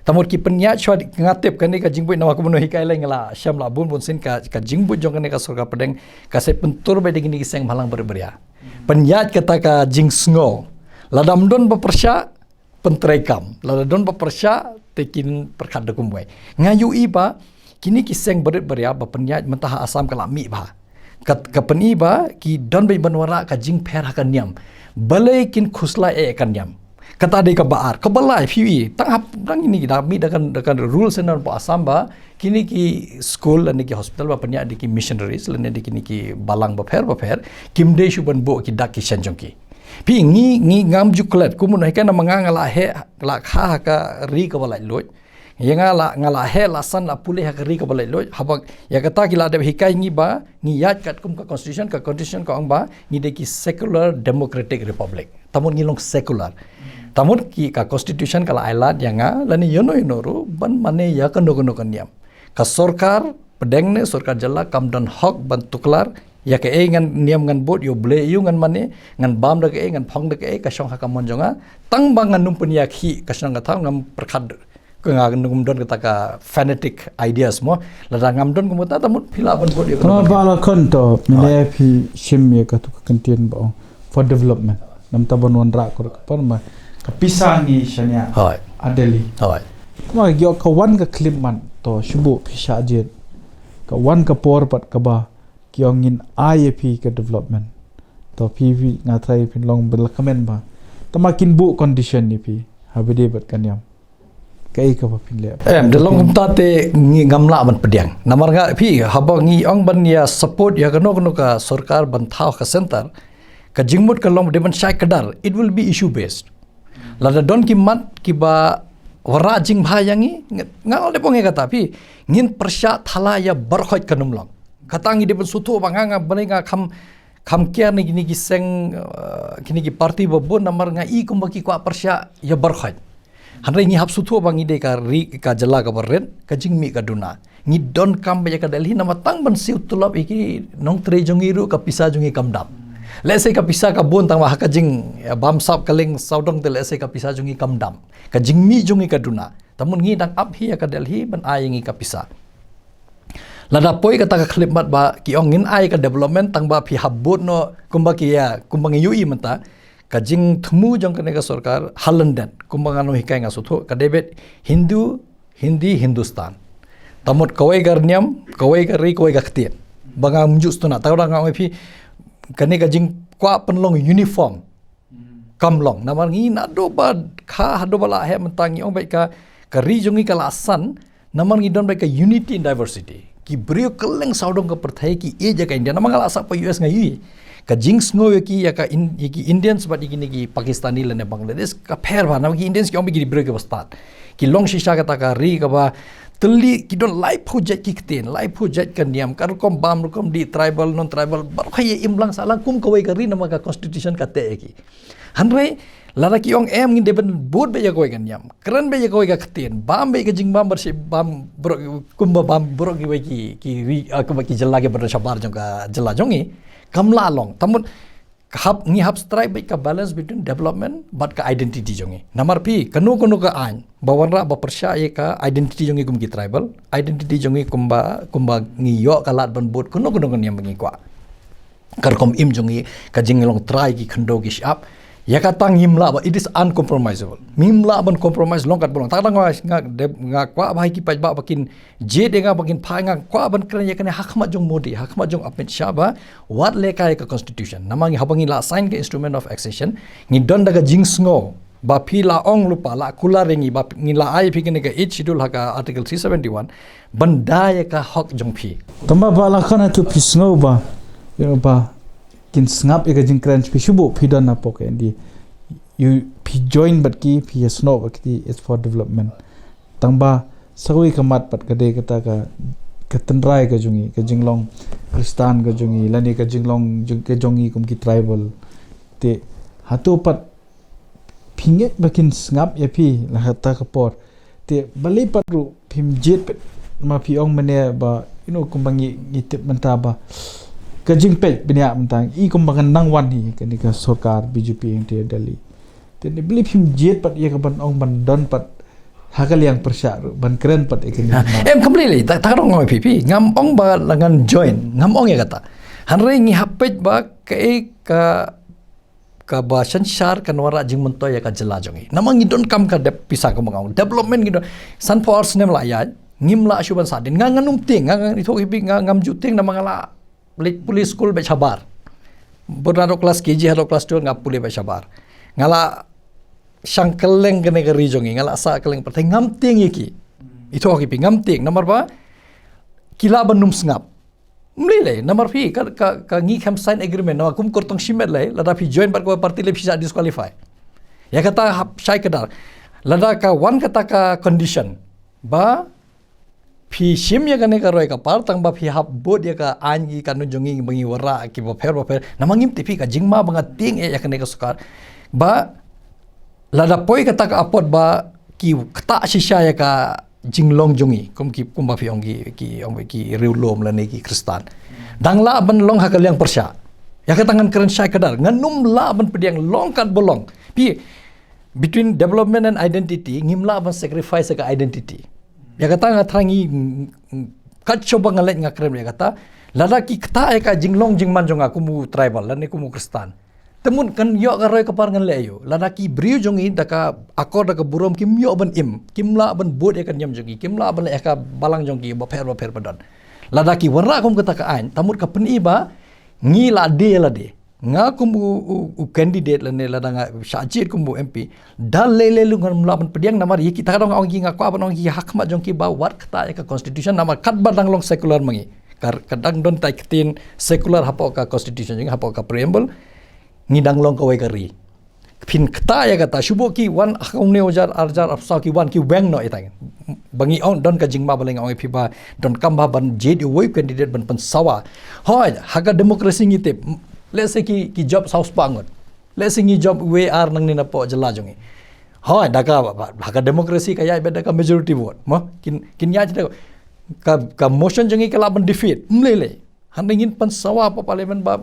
Speaker 2: tamur ki penya chwa ngatep kan ka jing bu nama ko mono hikai lai ngala syam la bun sin ka jing bu jong kan ka surga pedeng ka se pentur be de ki seng malang berya penyat kata ka jing sngo ladam don ba persya pentrekam ladon ba persya tekin perkad kumwe ngayu iba kini ki seng berit berya ba penyat mentah Asam kala mi ba ka peni ba ki don be banwara ka jing pher ka niam balai kin khusla kan niam kata de ka baar ka balai phi tang dang ini da mi dakan rules and po Assam ba kini ki school ani ki hospital ba penya di ki missionaries lene di kini ki balang ba pher kim de shu ban bo ki dak ki shanjong ki pi ngi ngam juklet kumun hai kana manga ngala he la kha ka ri ka balai loj yang ngala he lasan la pulih ka ri ka balai loj habak ya kata ki la de hikai ngi ba ngi yat kat kum ka constitution ka ong ba ngi de ki secular democratic republic tamun ngilong secular tamun ki ka constitution kala ailat yanga lani yono ru ban mane ya kan niam ka sarkar pedeng ne sarkar jalla kamdan hok ban tuklar ya ke ngan niam ngan bot yo ble yu ngan mane ngan bam da ke ngan phang da ke ka shong ha ka monjonga tang bang ngan num punya khi ka shong ka thang ngam perkhad ka ngum don ka ka fanatic ideas mo la ngam don ko ta tamut phila ban bot yo
Speaker 1: no bala kon to mine phi shim ye ka tu content ba for development nam ta bon wan ra ko par ma ka pisang ni shania
Speaker 2: hoi
Speaker 1: adeli
Speaker 2: hoi
Speaker 1: ma gyo ka wan ka clip man to shubu phisha jet ka wan ka por pat ka ba kyongin IAP ka development to PV nga thai pin long bel comment ba tamakin bu condition ni pi habide bat kanyam kai ka pin le
Speaker 2: de long ta te ngi ngamla ban pediang namar nga phi haba ngi ong ban ya support ya kano ka sarkar ban thau ka center ka jingmut ka long de ban shai kadar it will be issue based lada don ki mat ki ba wara jing bhayangi ngal de ponge kata pi ngin persya thala ya barkhot kanum long katangi de ban sutu banganga banenga kham kya ni ki seng kini ki party babon namar nga I kumbaki kwa persya ya barkhot hanre ngi hap sutu bangi de ka ri ka jala ka barren ka jingmi ka duna ngi don kam ba ka Delhi nama tang ban siu tulap iki nong tre jongi ru ka pisa jongi kamdam lese ka pisa ka bon tang ka jing bam sap kaling saudong te lese ka pisa jongi kamdam ka jingmi jongi ka duna tamun ngi dang up hi ka Delhi ban ai ngi ka pisa lada poi kata ka klip mat ba ki ong ngin ai ka development tang ba phi habot no kumbaki ya kumbang yui menta ka jing thmu jong ka sarkar halandan kumbang ano hikai nga sutho ka debet hindi Hindustan tamut kawai garniam kawai kari kawai gaktian banga mjus tu na tawra nga phi kane ka jing kwa penlong uniform kamlong namar ngi na do ba kha do bala he mentangi ong bai ka ri jongi kala asan namar ngi don bai ka unity in diversity ki brio keleng saudong ka perthai ki e jaga India namang ala asa pa US ngai ka jing sngo ki ya ka Indians bat ki Pakistani lene Bangladesh ka pher ba nam ki Indians ki ong bi brio ke bastat ki long shisha ka ta ka ri ka ba teli ki don live project ki kten live project kan niam kar kom bam kom di tribal non tribal bar khaye imlang salang kum kawai ka ri nama ka constitution ka te ki hanre lara ki ong em ngin deben bot be ya kawai kan niam kran be ya kawai ka kten bam be ka jing bam bar bam bro kumba bam bro ki ri ka ki jalla ke bar shabar jong ka jalla jongi kamla long tamun hap strike baik ka balance between development but ka identity jongi. Namar pi kanu ka an bawanra ba persya ka identity jongi kum ki tribal, identity jongi kumba ngiyo kalat ban bot kanu yang mengi kwa. Karkom im jongi ka jinglong try ki khando ki shap ya kata ngimla ba it is uncompromisable. Ngimla ban compromise long kat bolong. Tak nga kwa ba ki pa ba bakin je de nga bakin pa nga kwa ban kran ya kan hakmat jong modi, hakmat jong apit shaba what le ka constitution. Namangi habangi la sign ke instrument of accession ngi don daga jingsngo ba pila ong lupa la kula rengi ba ngila ai phikine ka 8 schedule haka article 371 bandaya ka hok jong phi.
Speaker 1: Tamba ba la khana tu pisngo ba ba kin snap ega jing crunch pi shubu pi dan na poke ndi you pi join but ki pi snow bakti is for development tangba sawi kamat pat kade kata ka tendrai ka jungi ka jinglong kristan ka jungi lani ka jinglong ka jongi kum ki tribal te hatu pat pinget bakin snap ya pi la hata ka por te bali pat ru pim jet ma pi ong mane ba kumbangi ngitip mentaba kajing pej benya mentang I kumbangan nang wan hi kani ka sarkar BJP yang te Delhi te ne beli him jet pat ye ka ban ong ban don pat hakal yang persya ban keren pat ikini
Speaker 2: em completely tak rong ngoi pipi ngam ong ba langan join ngam ong ya kata hanre ngi hapej ba ka ba sanshar kan wara jing mento ya ka jela jongi namang idon kam ka dep pisa ka mangau development gido san force nem la ya ngimla syuban sadin nganganum ting ngang itu hibi ngam juting namangala pulis school baca sabar. Bernado kelas KG atau kelas 2 ngap pulih baca sabar. Ngala sangkeleng kene ke rijongi ngala sa keleng pertai ngamting iki. Itu aku pi ngamting nomor ba kila benum sngap. Mlile nomor pi ka ngi kam sign agreement no akum kortong shimet lai lada pi join par ko parti le bisa disqualify. Ya kata syai kedar. Lada ka one kata ka condition ba pi sim ya kane karoi ka par tang ba pi hap bot ya ka angi kanu jongi bangi wara ki ba pher namangim tipi ka jingma banga ting ya kane ka sukar ba lada poi kata ka apot ba ki kata shisha ya ka jinglong jongi kum ba pi ongi ki riulom la ne ki kristan dangla ban long hakal yang persya ya ka tangan keren syai kadar nganum la ban pediang long kat bolong pi between development and identity ngimla ban sacrifice ka identity. Ya kata ngatrangi kat coba ngalet ngakrem ya kata lalaki kata ka jinglong jingman jong aku mu tribal lan aku mu kristan temun kan yo karoi kapar ngan le yo lalaki briu jongi daka akor daka burom kim yo ban im kimla ban bot ya kan yam jongi kimla ban ka balang jongi ba pher badan lalaki warra kum kata ka an tamut ka peni ba ngila de nga kumbu candidate lane ladanga syajir kumbu MP dal lele lu ngan mlaban pediang namar ye kita kadang ong nga kwa ban ong hakmat jong ki ba wat kata ka constitution namar kat badang long secular mangi kadang don tai ketin secular hapo ka constitution jing hapo ka preamble ngidang long ka wegari pin kata ya kata syubo ki wan akong ne ojar arjar afsa ki wan ki weng no itang bangi on don ka jingma baleng ong pi ba don kamba ban JD way candidate ban pensawa hoy haga demokrasi ngitip let's say ki job house bangun let's say ki job WR nang ni na po jela jongi hoy daka haka demokrasi kaya beda ka majority vote mo kin ya ka motion jongi ka laban defeat mlele handingin pensawa pa parliament ba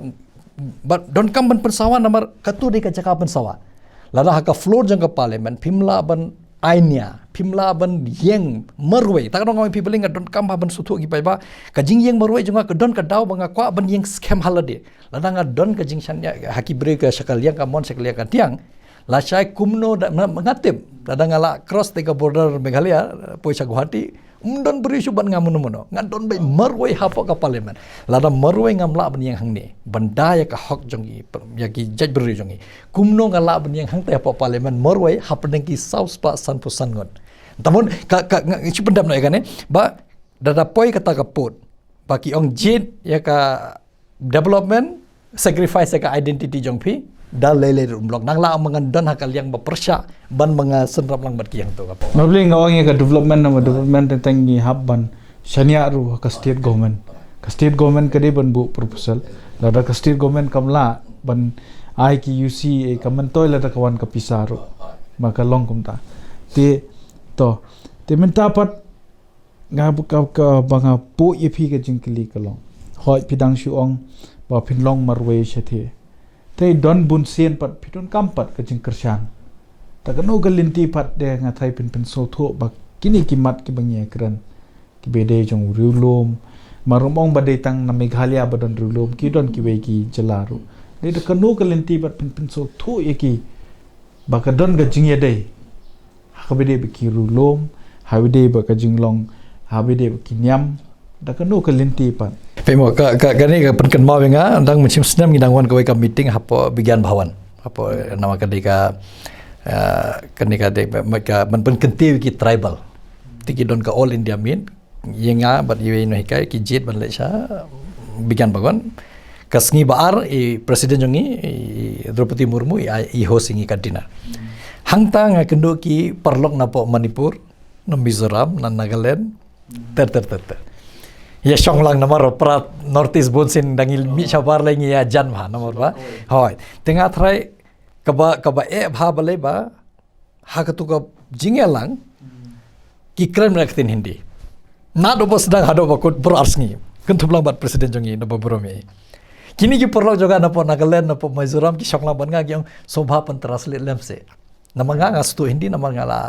Speaker 2: don kam ban pensawa nomor katu de ka jaka pensawa lada haka floor jang ka parliament pimla ban ainya pimla ban yeng merwe tak dong pi beling don kam ban sutu gi ba ka jing yeng merwe jonga ka don ka daw banga kwa ban yeng scam halade lada nga don ka jing sanya haki bre ka sakal yang ka mon sakal yang ka tiang la syai kumno mengatip lada ngala cross te ka border Meghalaya poisa Guwahati don beri suban ngamun ngadon bay merwe hapo ka parliament lada merwe ngamla ban yang hangni bandaya ka hok jongi yaki jaj beri jongi kumno ngala ban yang hang te hapo parliament merwe hapdeng ki south pa san pusan ngon tamun ka isu pendam no kan ba dada poi kata ka put baki ong jit ya ka development sacrifice ka identity jong pi dal lele blok nang la mangandon hakal yang bepersya ban mga senrap lang bat yang to kapo
Speaker 1: mabli ngawang ka development tentang ni habban syania ru ka state government kade ban bu proposal lada ka state government kamla ban ai ki UC ka mentoi lada kawan ka pisaru maka long kumta te minta pat ngab ka banga po yepi ka jingkili kalong hoi pidang shu ong ba pinlong marwe shethe Tay don bun sien pat pidon kampat ka jing kersyang. Ta kanu galinti pat de ngathai pin so tho bak kini kimat ki bangye kran. Ki bede jong riulom marumong badai tang na Meghalaya badon riulom ki don ki weki jelaru. De kanu galinti pat pin so tho yeki bakadon ga jing yedai. Habide beki riulom, habide baka jinglong, habide beki nyam. Da kanu galinti pat.
Speaker 2: Pemo kani ka penken mau nga dang musim senam ngidang wan kawai ka meeting hapo Bigyan Bhawan hapo nama kani ka de mereka men kenti ki tribal tiki don ka all India mean yenga bat yewe no hikai ki jet ban lecha Bigyan Bhawan kasngi baar presiden jongi Draupadi Murmu i hosting ka dinner hangta nga kendo ki perlok na po Manipur na Mizoram na Nagaland ter ya syong lang nomor prat Northeast Bonsin dangil mi chabar lengi ya jan ma nomor ba hoy tengah try kaba bha bale ba ha ka tu ka jingelang ki kren raktin hindi na do bos dang hado ba kut bro arsngi kentublang bat presiden jongi no bromi kini ki perlo juga na po Nagaland na po Mizoram ki syong lang ban nga gyang sobha pan translate lemse namanga nga stu hindi namanga la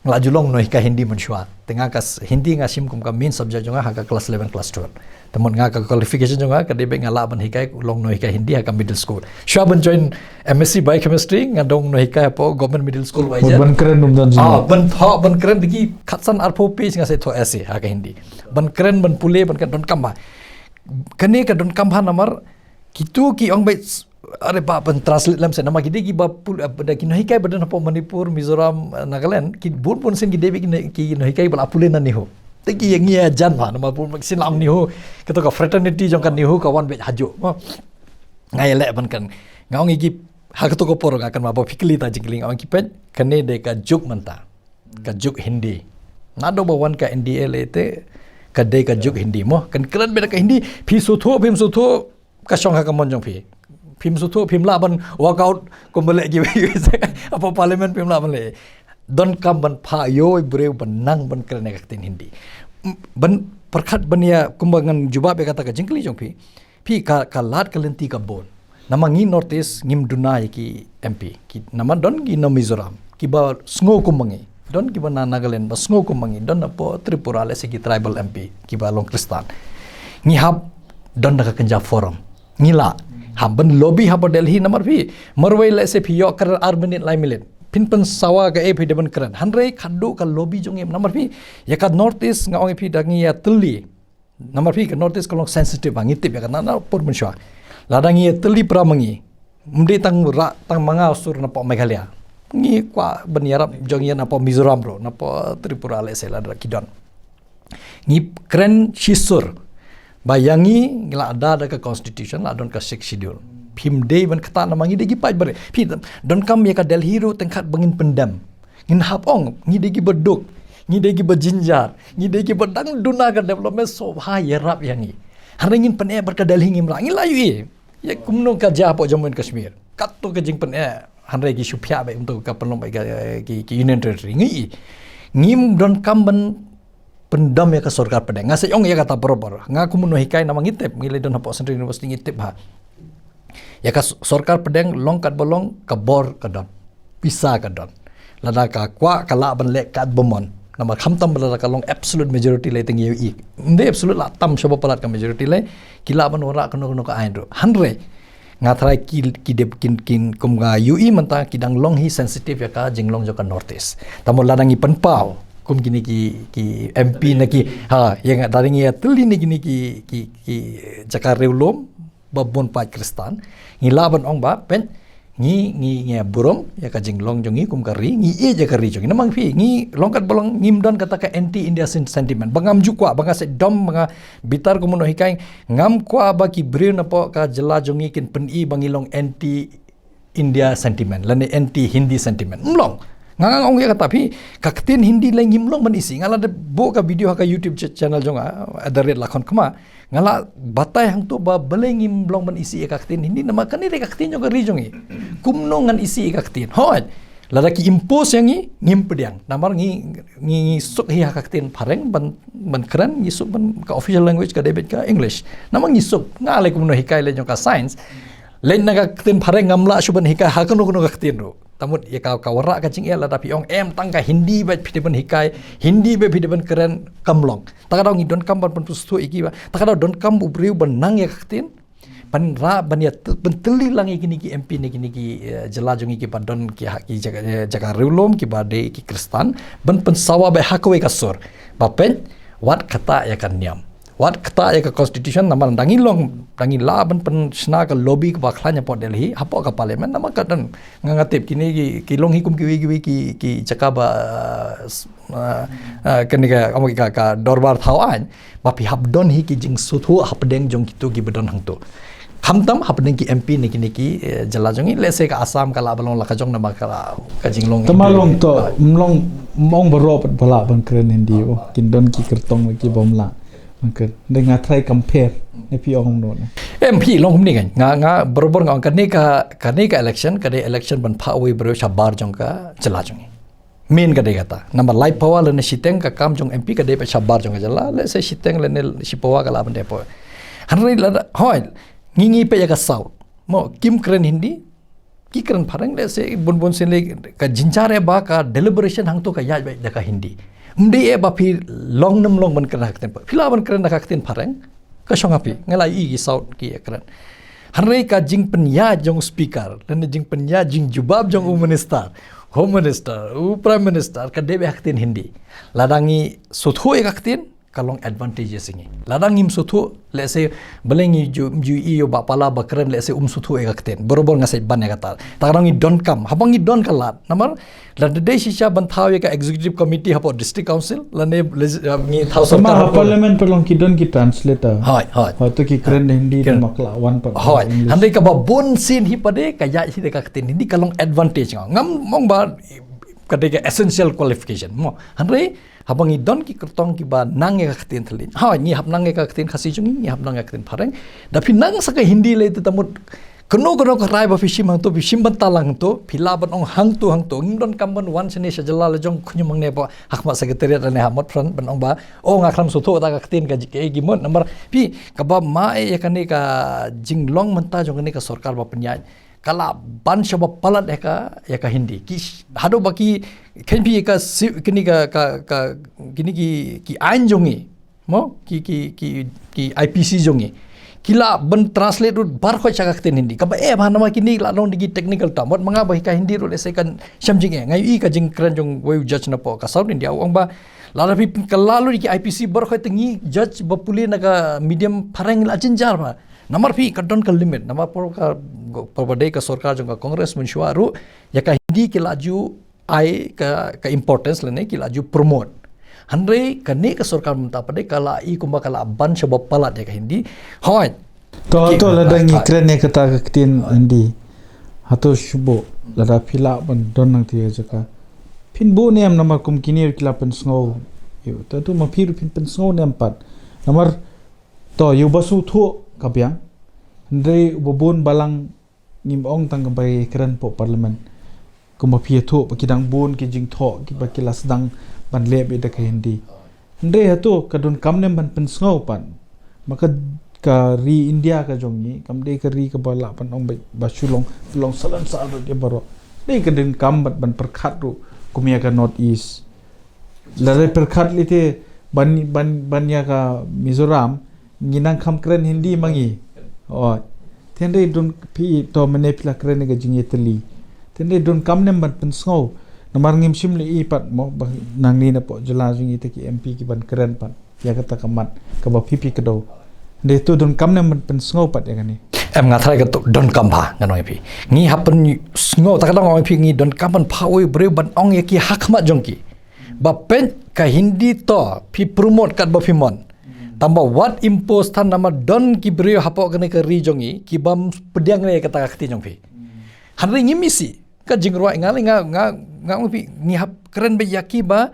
Speaker 2: ngelajulong no hika hindi mensyua tengah kas hindi ngasim kum ka main subject jonga haka kelas 11 kelas 12 temun nga ka qualification jonga ka debe ngala ban hika long no hika hindi haka middle school syua ban join MSc biochemistry ngadong no hika po government middle school wajar
Speaker 1: ban keren umdan jina
Speaker 2: ban keren digi khatsan arpo page nga se tho ese haka hindi ban keren ban pule ban kan don kamba kane ka don kamba namar kitu ki ong bai are ba ban translate lam se nama gide gi ba pul da ki no hikai badan po Manipur Mizoram Nagaland ki bun pun sen gide ki no hikai bal apule na ni ho te ki yang ya jan ba nama pun sin lam ni ho keto ka fraternity jong kan ni ho kawan be hajo ngai le ban kan ngaung gi ha keto ko por akan ma ba fikli ta jingling ang ki pen kane de ka juk manta ka juk hindi nado ba wan ka NDL te ka de ka juk hindi mo kan kran be ka hindi phi su tho phim su tho ka song ha ka mon jong phi phim su thu phim la ban workout kumbale gi apa parliament phim la ban le don kam ban pha yo breu ban nang ban kren ka tin hindi ban perkhat ban ya kumbangan juba be kata ka jingkli jong phi ka lat kalenti ka bon namangi notice ngim dunai ki MP ki naman don gi no Mizoram ki ba sngo kumbangi don ki ba Nagaland ba sngo kumbangi don apo Tripura le segi tribal MP ki ba long kristan ngi hab don ka kenja forum ngila hamban lobby haba Delhi namar phi marwai la se phi yo kar arminit lai milen pinpan sawa ga e phi deban kran hanrei khaddu ka lobby jong em namar phi yaka northeast nga ong phi dangi ya tuli namar phi ka northeast kolong sensitive bangi tip ya kana por munswa ladangi ya tuli pramangi mdi tang manga usur na po Meghalaya ngi kwa baniarap jong ya na po Mizoram bro na po Tripura le se la kidon ngi kren shisur bayangi ngila ada ka constitution la don ka 6 schedule phim day ban khata namangi de gi pai bare phi don kam ya ka Delhi ro tengkhat bangin pendam ngin hapong ngi de gi beduk ngi de gi bejinjar ngi de gi bedang duna ka development so ha yerap yangi haringin pen ber ka Delhi ngim la ngi layu ya kumno ka ja po Jammu and Kashmir kat to ka jing pen hanre gi shupya ba untuk ka penlom ba ki union territory ngi ngim don kam ban pendam ya ka sarkar pedang ngase ong ya kata borobar ngaku muno hikai nama ngitep ngile don hapo Central University ngitep ha ya ka sarkar pedang long kat bolong ka bor ka don pisa ka don lada ka kwa kala ban le kat bomon nama khamtam bala ka long absolute majority le teng yi inde absolute la tam shoba palat ka majority le kila ban ora kono ka ain ro hanre ngathrai ki de kin kum ga UI manta kidang long hi sensitive ya ka jinglong jo ka northeast tamol ladangi penpau kum gini ki MP na ki ha yang daring ya tuli ni gini ki Jakarreulom babon pa Kristan ngilaban ong ba pen ngi burom ya ka jinglong jongi kum kari ngi je kari jongi namang fi ngi longkat bolong ngimdan kata ka anti India sentiment bangam jukwa banga se dom banga bitar kumuno hikai ngam kwa ba ki brew na po ka jela jongi kin peni bangilong anti India sentiment lane anti Hindi sentiment mlong ngang ong ya kata phi kaktin Hindi lai ngimlong man isi ngala de bo ka video ka YouTube channel jonga adaret lakon kama ngala batai hang tu ba bele ngimlong man isi kaktin Hindi nama kan ni kaktin jonga ri jongi kumno ngan isi kaktin hoi lada ki impose yang ngim pediang namar ngi suk hi kaktin pareng ban keren ngisuk ban ka official language ka debit ka English nama ngisuk ngale kumno hikai le jonga science lain naga ketin pare ngamla suban hikai hakanu kuno ketin ro tamut ya ka warak kacing ya tapi ong tangka Hindi ba pideban hikai Hindi ba pideban keren kamlong takadau ngi don kam ban pustu iki ba takadau don kam ubriu benang ya ketin pan ra ban ya penteli lang iki niki MP niki jelajung iki padon ki haki jaga rulom ki bade ki kristan ban pensawa ba hakwe kasur bapen wat kata ya kan niam wat kata ya ke constitution nama dangi la ban pen sna ka lobby ka bakhlanya pot Delhi hapo ka parliament nama ka dan ngangatip kini ki long hikum ki cakaba kani ka dorbar thawan bapi habdon hi ki jing suthu habdeng jong kitu ki bedon hangto khamtam habdeng ki MP niki jalajongi lese ka Assam kala balong la ka jong nama ka jinglong
Speaker 1: tamalong to mong berop bala ban keren Hindi kin don ki kertong ki bomla mungkin dengan try compare nepi orang non
Speaker 2: MP long hum ni kan nga berobor nga kan ni ka election ban pha we bro shabar jong ka jala jong main ka de kata number live power le siteng ka kam jong MP ka de pa shabar jong jala le se siteng le ne sipawa ka la ban de po hanri la hoi ngingi pe ya ka south mo kim kren Hindi ki kren pharang le se bun sin le ka jinchare ba ka deliberation hang to ka ya ba ka Hindi mdi ba phi long ban kena hakten phila ban kena hakten pharang ka songapi ngalai i south ki ekran hanrei ka jing penya jong speaker dan jing penya jing jubab jong home minister prime minister ka debe hakten Hindi ladangi suthu ek hakten kalong advantages ingi ladangim suthu lese belengi ju iyo ba pala bakren lese suthu ek hakten borobor ngasai ban kata tarangi don kam habangi don kalat namar la de shisha ban thaw ka executive committee hapo district council la ne ni thaw
Speaker 1: sama parliament pelong ki don ki translator
Speaker 2: hai
Speaker 1: to ki kren Hindi makla one per
Speaker 2: hai handai ka ba bon sin hi pade ka ya hi ka hakten Hindi kalong advantage ngam mong ba kadega essential qualification mo handai habangi don ki kertong ki ba nange ka ktin thalin ha ni hab nange ka ktin khasi jungi ni hab nange ktin pharang da phi nang sa ka Hindi le te tamut kono ka rai ba fishim hang to fishim ban talang to phila ban ong hang to ngim don kam ban wan sene sa jala le jong khunyu mang ne ba hakma secretariat ne hamot fran ban ong ba o nga khlam so tho ta ka ktin ka jike gi mon number pi ka ba ma e ka ne ka jinglong manta jong ne ka sarkar ba penya kala ban shaba palat ya ka Hindi ki hado baki ken bi ka kini ka kini ki ain jongi mo ki IPC jongi kila ban translate ru bar kho chaka kten Hindi ka ba ba nama kini la long digi technical term manga ba ka Hindi ru le se kan samjing ngai i ka jing kran jong we judge na po ka South India ong ba la pi kalalu ki IPC bar kho tengi judge ba puli na ka medium pharang la jinjar ba namar pi kadon ka limit namar por ka parbadai ka sarkar jong ka congress menshua ru ya ka Hindi ki laju ai ka importance lene ki laju promote handre ka ne ka sarkar menta pade kala i kumba kala ban sebab palat ya ka Hindi hoi
Speaker 1: to ladang ikren ne kata ka ktin Hindi hato shubo lada phila ban don nang ti jaka phin bu nem namar kum kinir kila pen sngo yu ta tu ma phir phin pen sngo nem pat namar to yu basu thu kabyang ndre bobon balang ngim ong tang bay kran po parliament kuma phia thu pakidang bon ki jing tho ki bakilas dang ban le be da ka Hindi ndre hato kadun kamnem ban pen sngo pan maka ka ri India ka jongi kam de ka ri ka bala pan ong ba shulong long salan sa ro de baro de ka din kam ban perkhat ru kumia ka north east la re perkhat lite ban ya ka Mizoram nginang kham kren Hindi mangi tende don pi to manepla kren ga jingi teli tende don kamnem ban pensau namar ngim simle i pat mo nang ni na po jala jingi te ki MP ki ban kren pat ya kata kamat ka ba pipi kedo de to don kamnem ban pensau pat ya kani
Speaker 2: em nga thai ka to don kam ba nganoi pi ngi happen sngo ta ka ngoi pi ngi don kam ban phawi bre ban ong ye ki hakma jongki ba pen ka Hindi to pi promote kat ba fimon tambah what impose tan nama don ki brio hapo kene ke rijongi ki bam pediang ne kata kakti jong pi hanri ngimisi ka jingrwa ngali nga pi ni hap keren be yaki ba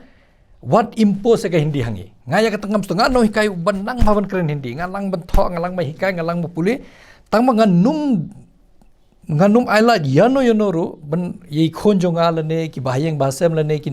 Speaker 2: what impose ka Hindi hangi ngaya ka tangam sto ngano hikai banang mawan keren Hindi ngalang bentho ngalang ma hikai ngalang mo puli tangma nganum aila yano ru ban ye khonjong alane ki bahayang bahasam lane ki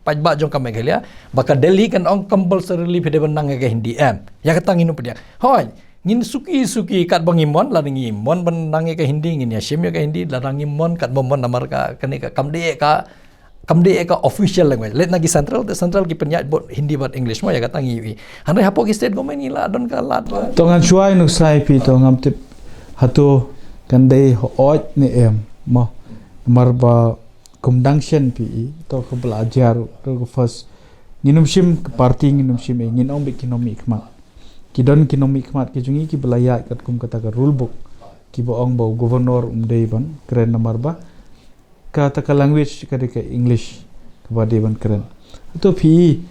Speaker 2: pajba jong kam megelia baka Delhi kan ong compulsorily pede ban nang ga Hindi ya katang inu pedia hoi ngin suki kat bangimon la ngimon benangi ka Hindi ngin ya shim ya ka Hindi la ngimon kat momon namar ka kani ka kamde ka official language let nagi central ki penyat bot Hindi bot English mo ya kata ngi hanre hapo ki state government ni la don ka lat
Speaker 1: tongan chuai nuk sai pi tongam tip hatu kandai ho oj ni mo marba kumdangshen pi to ko belajar to first nginum shim party nginum shim ngin ong bi kinomi khmat kidon kinomi khmat ki jungi ki belaya kat kum kata ka rule book ki bo ong bo governor umdei ban keren nomor ba kata ka language ka de ka English ka ba de ban keren to pi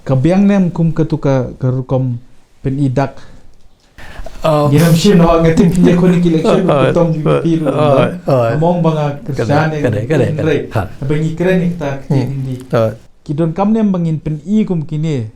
Speaker 1: ka biang nem kum ka tu ka rukom pen idak nginum shim no ngatin ki ko ni ki election tong pi ru mong banga kesane kade bangi keren ni ta hindi kidon kam nem bangin pen I kum kini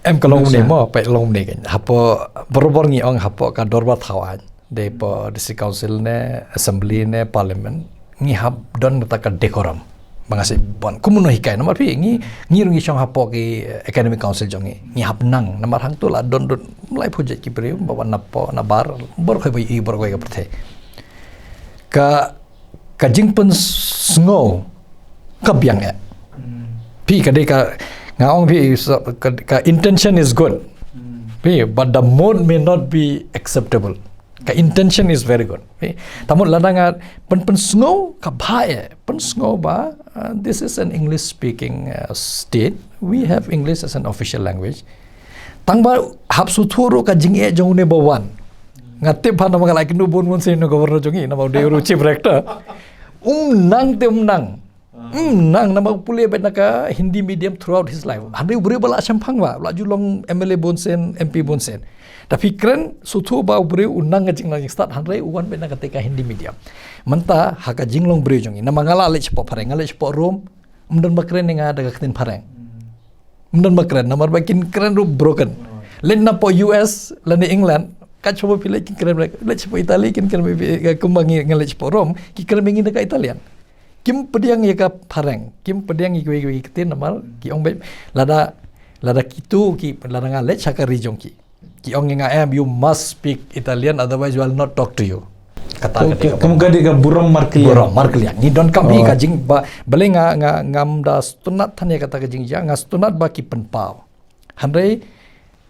Speaker 2: em kalong ne mo pe long ne kan hapo berobor ngi ong hapo ka dorba thawan de po district council ne assembly ne parliament ngi hap don ta ka decorum bangase bon kumuno hikai nomor pi ngi rungi chong hapo ki academic council jongi ngi hap nang nomor hang tu la don mulai project ki pre bawa napo na bar bor khoi bai bor khoi ka prthe ka jingpen sngo ka biang e pi ka de ka ngaong ka intention is good but the mode may not be acceptable ka intention is very good tamun ladanga pen snow ka bhae pen snow ba this is an English speaking state we have English as an official language tangba hapsu thuru ka jinge jongne bawan ngate phana mangala kinu bon sen no governor jongi na de chief rector nang nang nama pulih benaka Hindi medium throughout his life. Hari ubri bala champang ba, laju long MLA bonsen, MP bonsen. Tapi keren sutu ba ubri unang ngajing lang start hari uwan benaka teka Hindi medium. Menta haka jinglong bri jongi. Nama ngala alej po pareng, alej po room. Mden bakren nga daga katin pareng. Mden bakren, namar bakin keren ru broken. Len na po US, len England. Kat coba pilih kin keren, lej po Itali kin keren kumbangi ngalej po Rom, ki keren bengin daga Italian. Kim pediang ya ka pareng kim pediang i gwe kitin namal ki ong be lada kitu ki lada ngale chaka rijong ki ong nga you must speak Italian otherwise we will not talk to you kata
Speaker 1: kamu gade ka buram
Speaker 2: marklian ni don kam hi ka jing ba bale nga ngam da stunat thane kata ka jing ja nga stunat ba ki penpau handai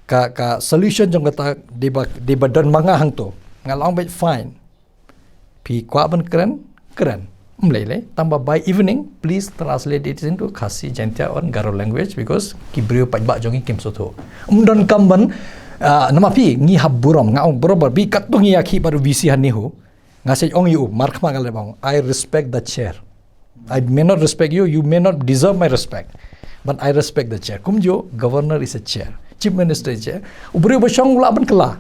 Speaker 2: ka solution jong kata de ba don manga hang to nga long be fine pi kwa ban keren Mlele, tambah by evening, please translate it into Khasi, Jaintia or Garo language because kibrio pajbak jongi kim soto. Don kamban nama pi ngi hab buram ngaong borobar bi katung yaki baru visi hanihu ngasih ong you mark mangale bang. I respect the chair. I may not respect you, you may not deserve my respect, but I respect the chair. Kumjo governor is a chair, chief minister is a chair. Ubrio bosong ulaban kela.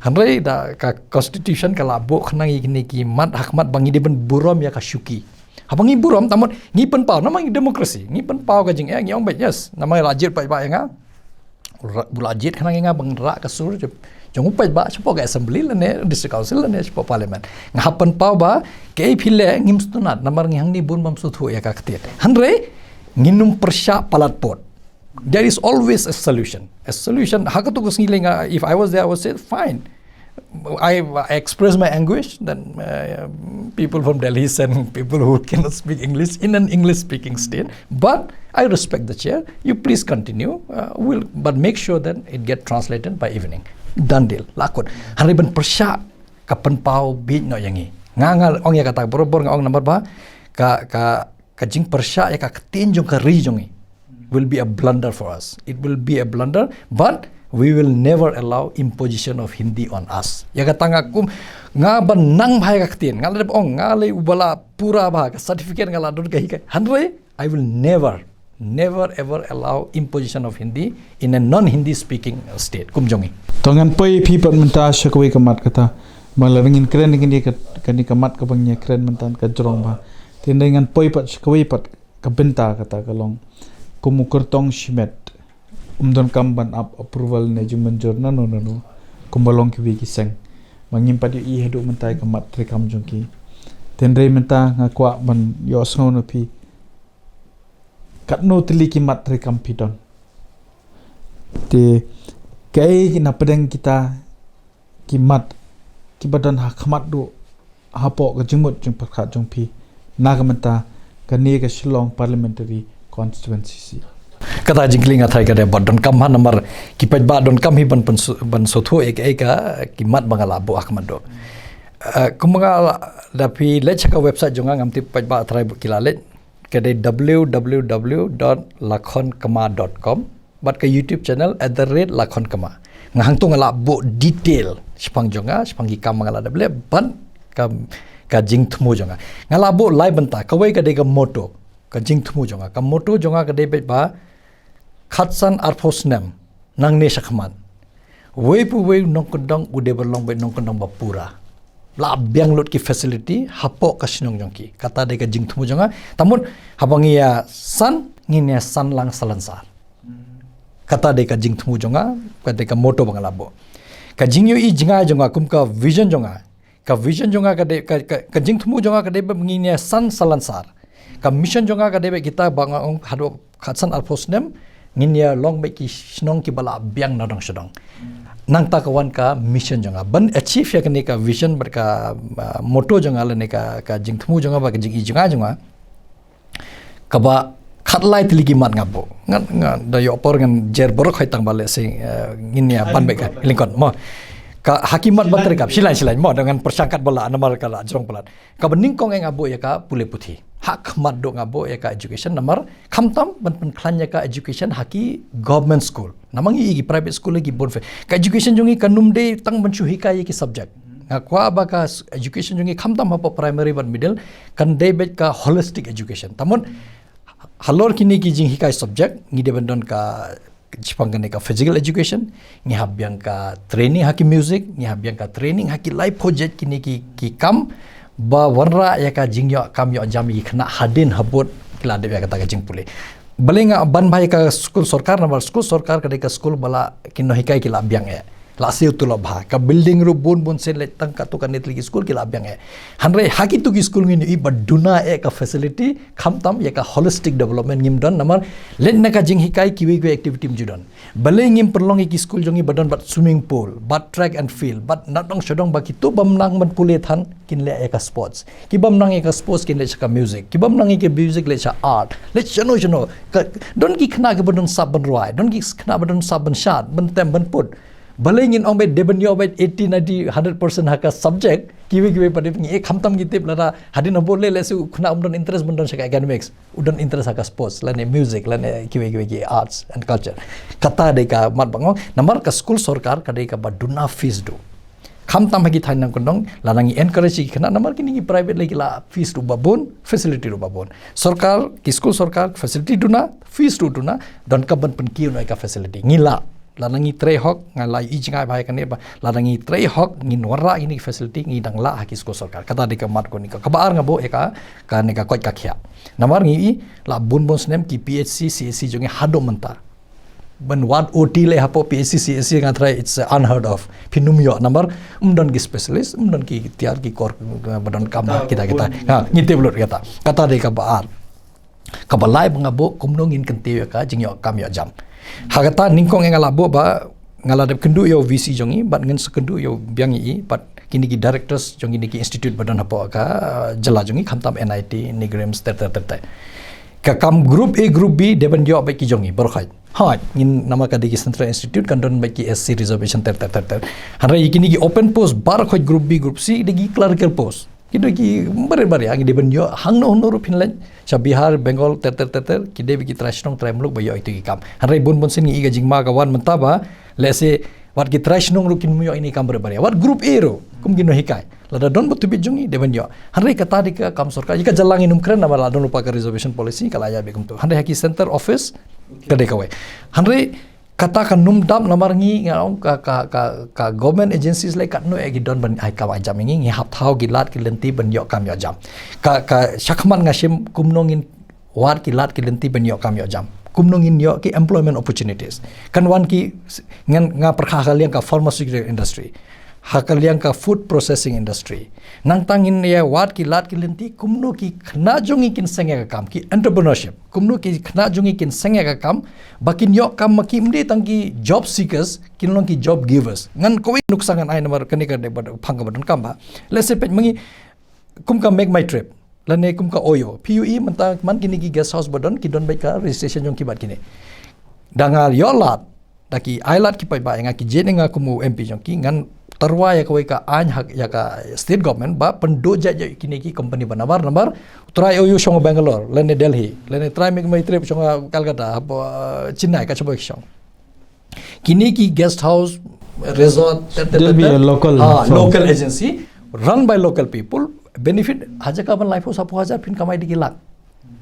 Speaker 2: Handai da ka constitution kala bo khnang ikni ki mat hakmat bangi de ben burom ya ka syuki habangi burom tamon ngi pen pau namang demokrasi ngi pen pau ka jing ngi ong bet yes namang lajit pai ba nga bulajit khnang nga bang ra ka sur jong pai ba chopo ka assembly la ne district council la ne chopo parliament nga pen pau ba ke phile ngim stunat namar ngi hangni bun bam su thu ya ka ktet handre nginum persya palat pot. There is always a solution. A solution. Hakatu kusngilinga. If I was there, I would say fine. I express my anguish. Then people from Delhi send people who cannot speak English in an English-speaking state. But I respect the chair. You please continue. But make sure that it get translated by evening. Done deal. Lakon. Hariban persya kapan pau bit no yangi. Nga ong ya kata borobor nga ong number ba ka jing persya ya ka ketinjong ka rijongi. Will be a blunder for us. It will be a blunder, but we will never allow imposition of Hindi on us. Ya katanga kum nga ban nang bhai kaktin nga le ong nga le ubala pura ba certificate nga ladon ka hikai handre I will never ever allow imposition of Hindi in a non-Hindi speaking state. Kumjongi.
Speaker 1: Tongan poi pi pat menta syakwi kamat kata malarengin keren ngin kan kamat ka bangnya keren mentan ka jorong ba. Tindengan poi pat syakwi pat ka benta kata kalong kumukurtong shimet don kamban up approval ne jumanjur no kumbalong ki wiki seng mangimpa di I hedu mentai kamat rekam jongki tenre menta ngakwa ban yo sngono pi katno tili ki mat rekam pidon te kai na pedang kita kimat kibadan hakmat do hapo ka jingmut jing pakha jong phi nagamata kani ka Shillong parliamentary constituency si
Speaker 2: kata jingling athai ka de badon kam ha number ki paj ba don kam hi ban so tho ek kimat bangala bo akmat do kumaga dapi lechaka website jonga ngamti paj ba athai kilale kade www.lakhonkama.com bat ka YouTube channel @lakhonkama ngahang tu ngala bo detail sepang jonga sepang ki kam ngala dable ban ka jing thmu jonga ngala bo live banta kawai ka de ka moto ka jing thmu jonga ka moto jonga ka de ba khatsan arphosnem nangne sakman wei pu wei nongkondong ude berlong be nongkondong bapura la biang lot ki facility hapo ka sinong jongki kata de ka jing thmu jonga tamun habangi ya san ngine san lang salansar kata de ka jing thmu jonga ka de ka moto bangala bo ka jing yu i jinga jonga kum ka vision jonga ka de ka jing thmu jonga ka de ngine san salansar ka mission jonga ka de kita bang hado khatsan arphosnem nginya long be ki snong ki bala biang nadong sedong nang ta kawan ka mission jonga ban achieve ya kene ka vision berka moto jonga le ne ka jing thmu jonga ba ka jing i jinga jonga ka ba khatlai tiligi mat ngabo ngan da yo por ngan jer borok khai tang bale sing nginya ban be ka lingkon mo ka hakimat batri kap silai mo dengan persangkat bala namar kala jrong pelat ka bening kong eng abo ya ka pule puthi hak mat do ngabo ya ka education namar khamtam ban khlanya ka education haki government school namangi igi private school lagi bonfe ka education jongi kanum de tang banchu hikai ki subject kwa ba ka education jongi khamtam apa primary ban middle kan de bet ka holistic education tamun halor kini ki jing hikai subject ngi de bandon ka Jipangkan ka physical education, ni habyang ka training haki music, ni habyang ka training haki live project kini ki kam ba wanra ya ka jingyo kam yo jami khna hadin habot kila de kata ka jing pule. Balenga ban bhai ka school sarkar na school sarkar ka de ka school bala kinno hikai kila byang e. La se utulo bha ka building ru bon se le tang ka to ka netli school kila byang e. Hanre haki tu ki school ngi i baduna e ka facility khamtam ya ka holistic development ngim don namar len na ka jing hikai ki we activity mjudon. Bale ngim perlong ki school jongi badon bat swimming pool, bat track and field, bat natong shodong ba ki tu bamnang man pule than kin le e ka sports. Ki bamnang e ka sports kin le ka music. Ki bamnang e ka music le cha art. Le chano don ki khna ke badon sab ban roi, don ki khna badon sab ban shot, ban tem ban put. Balengin ong bet deben yo bet 80 90 100% haka subject kiwi pada ngi khamtam gitip lara hadin bolle lesu khuna umdon interest bundon shaka academics udon interest haka sports lane music lane kiwi arts and culture kata de ka mat bangong namar ka school sarkar ka de ka baduna fees do khamtam hagi thainang kondong lanangi encourage ki khana namar kini private lagi la fees do babon facility do babon sarkar ki school sarkar facility duna fees do duna don ka ban pen ki no ka facility ngila lanangi trei hok ngalai i jingai bai kan ba lanangi trei hok ngin warra ini facility ngi dang la hakis ko sarkar kata de ka mat ko ni ka kabar ngabo eka ka ne ka koi ka khia namar ngi la bun snem ki PHC CSC jongi hado menta ban one OT le hapo PHC CSC ngatra it's unheard of pinum yo namar umdon ki specialist umdon ki tiar ki kor badon kam kita ha ngi develop kata de ka bar ka balai ngabo kumnongin kente ka jingyo kam yo jam Hagata ningkong ngala bo ba ngala de kendu yo VC jongi bat ngen sekendu yo biangi i bat kini ki directors jongi ni ki institute badan hapo ka jala jongi khamtam NIT Nigrams ter ka kam group A group B deben yo ba ki jongi berkhai ha ngin nama ka di Central Institute kan don ba ki SC reservation ter hanra ikini ki open post bar khoi group B group C de ki clerical post kido ki bare angi deben yo hangno honoru Finland sa Bihar Bengal ter kide bi ki trashnong tramluk ba yo itu ki kam hanrai bun sin ngi ga jingma ga wan mentaba lese wat ki trashnong rukin mu yo ini kam bare wat group A ro kum gino hikai lada don betu bi jungi deben yo hanrai kata di ka kam sarkar jika jalang inum kren nama ladon lupa ka reservation policy kala ya be kum tu hanrai haki center office kade kawai hanrai katakan num dam namar ngi ngau ka government agencies like no egi don ban ai ka jam ngi hap thau gi lat ki lenti ban yo kam yo jam ka shakman ngasim kumnongin war ki lat ki lenti ban yo kam yo jam kumnongin yo ki employment opportunities kan wan ki nga perkha kalian ka pharmaceutical industry hakaliang ka food processing industry nang tangin ya wat ki lat ki lenti kumno ki khna jongi kin sengya ka kam ki entrepreneurship kumno ki khna jongi kin sengya ka kam bakin yok kam maki mde tangki job seekers kinlong ki job givers ngan koi nuksangan ai namar kanika de phang badon kam ba let's say mangi kum ka make my trip lane kum ka oyo PUE manta man kini ki guest house badon ki don baika registration jong ki bat kini dangal yolat daki ailat ki pai ba nga ki jenenga kumu MP jong ki ngan terwa ya kawai ka an hak ya ka state government ba penduk jaja kini ki company banabar nambar try oyu shong Bangalore lene Delhi lene try make my trip shong Calcutta Chennai ka chobok shong kini ki guest house resort
Speaker 1: There'll be a local
Speaker 2: local agency run by local people benefit haja ka ban life sa haja pin kamai di gilak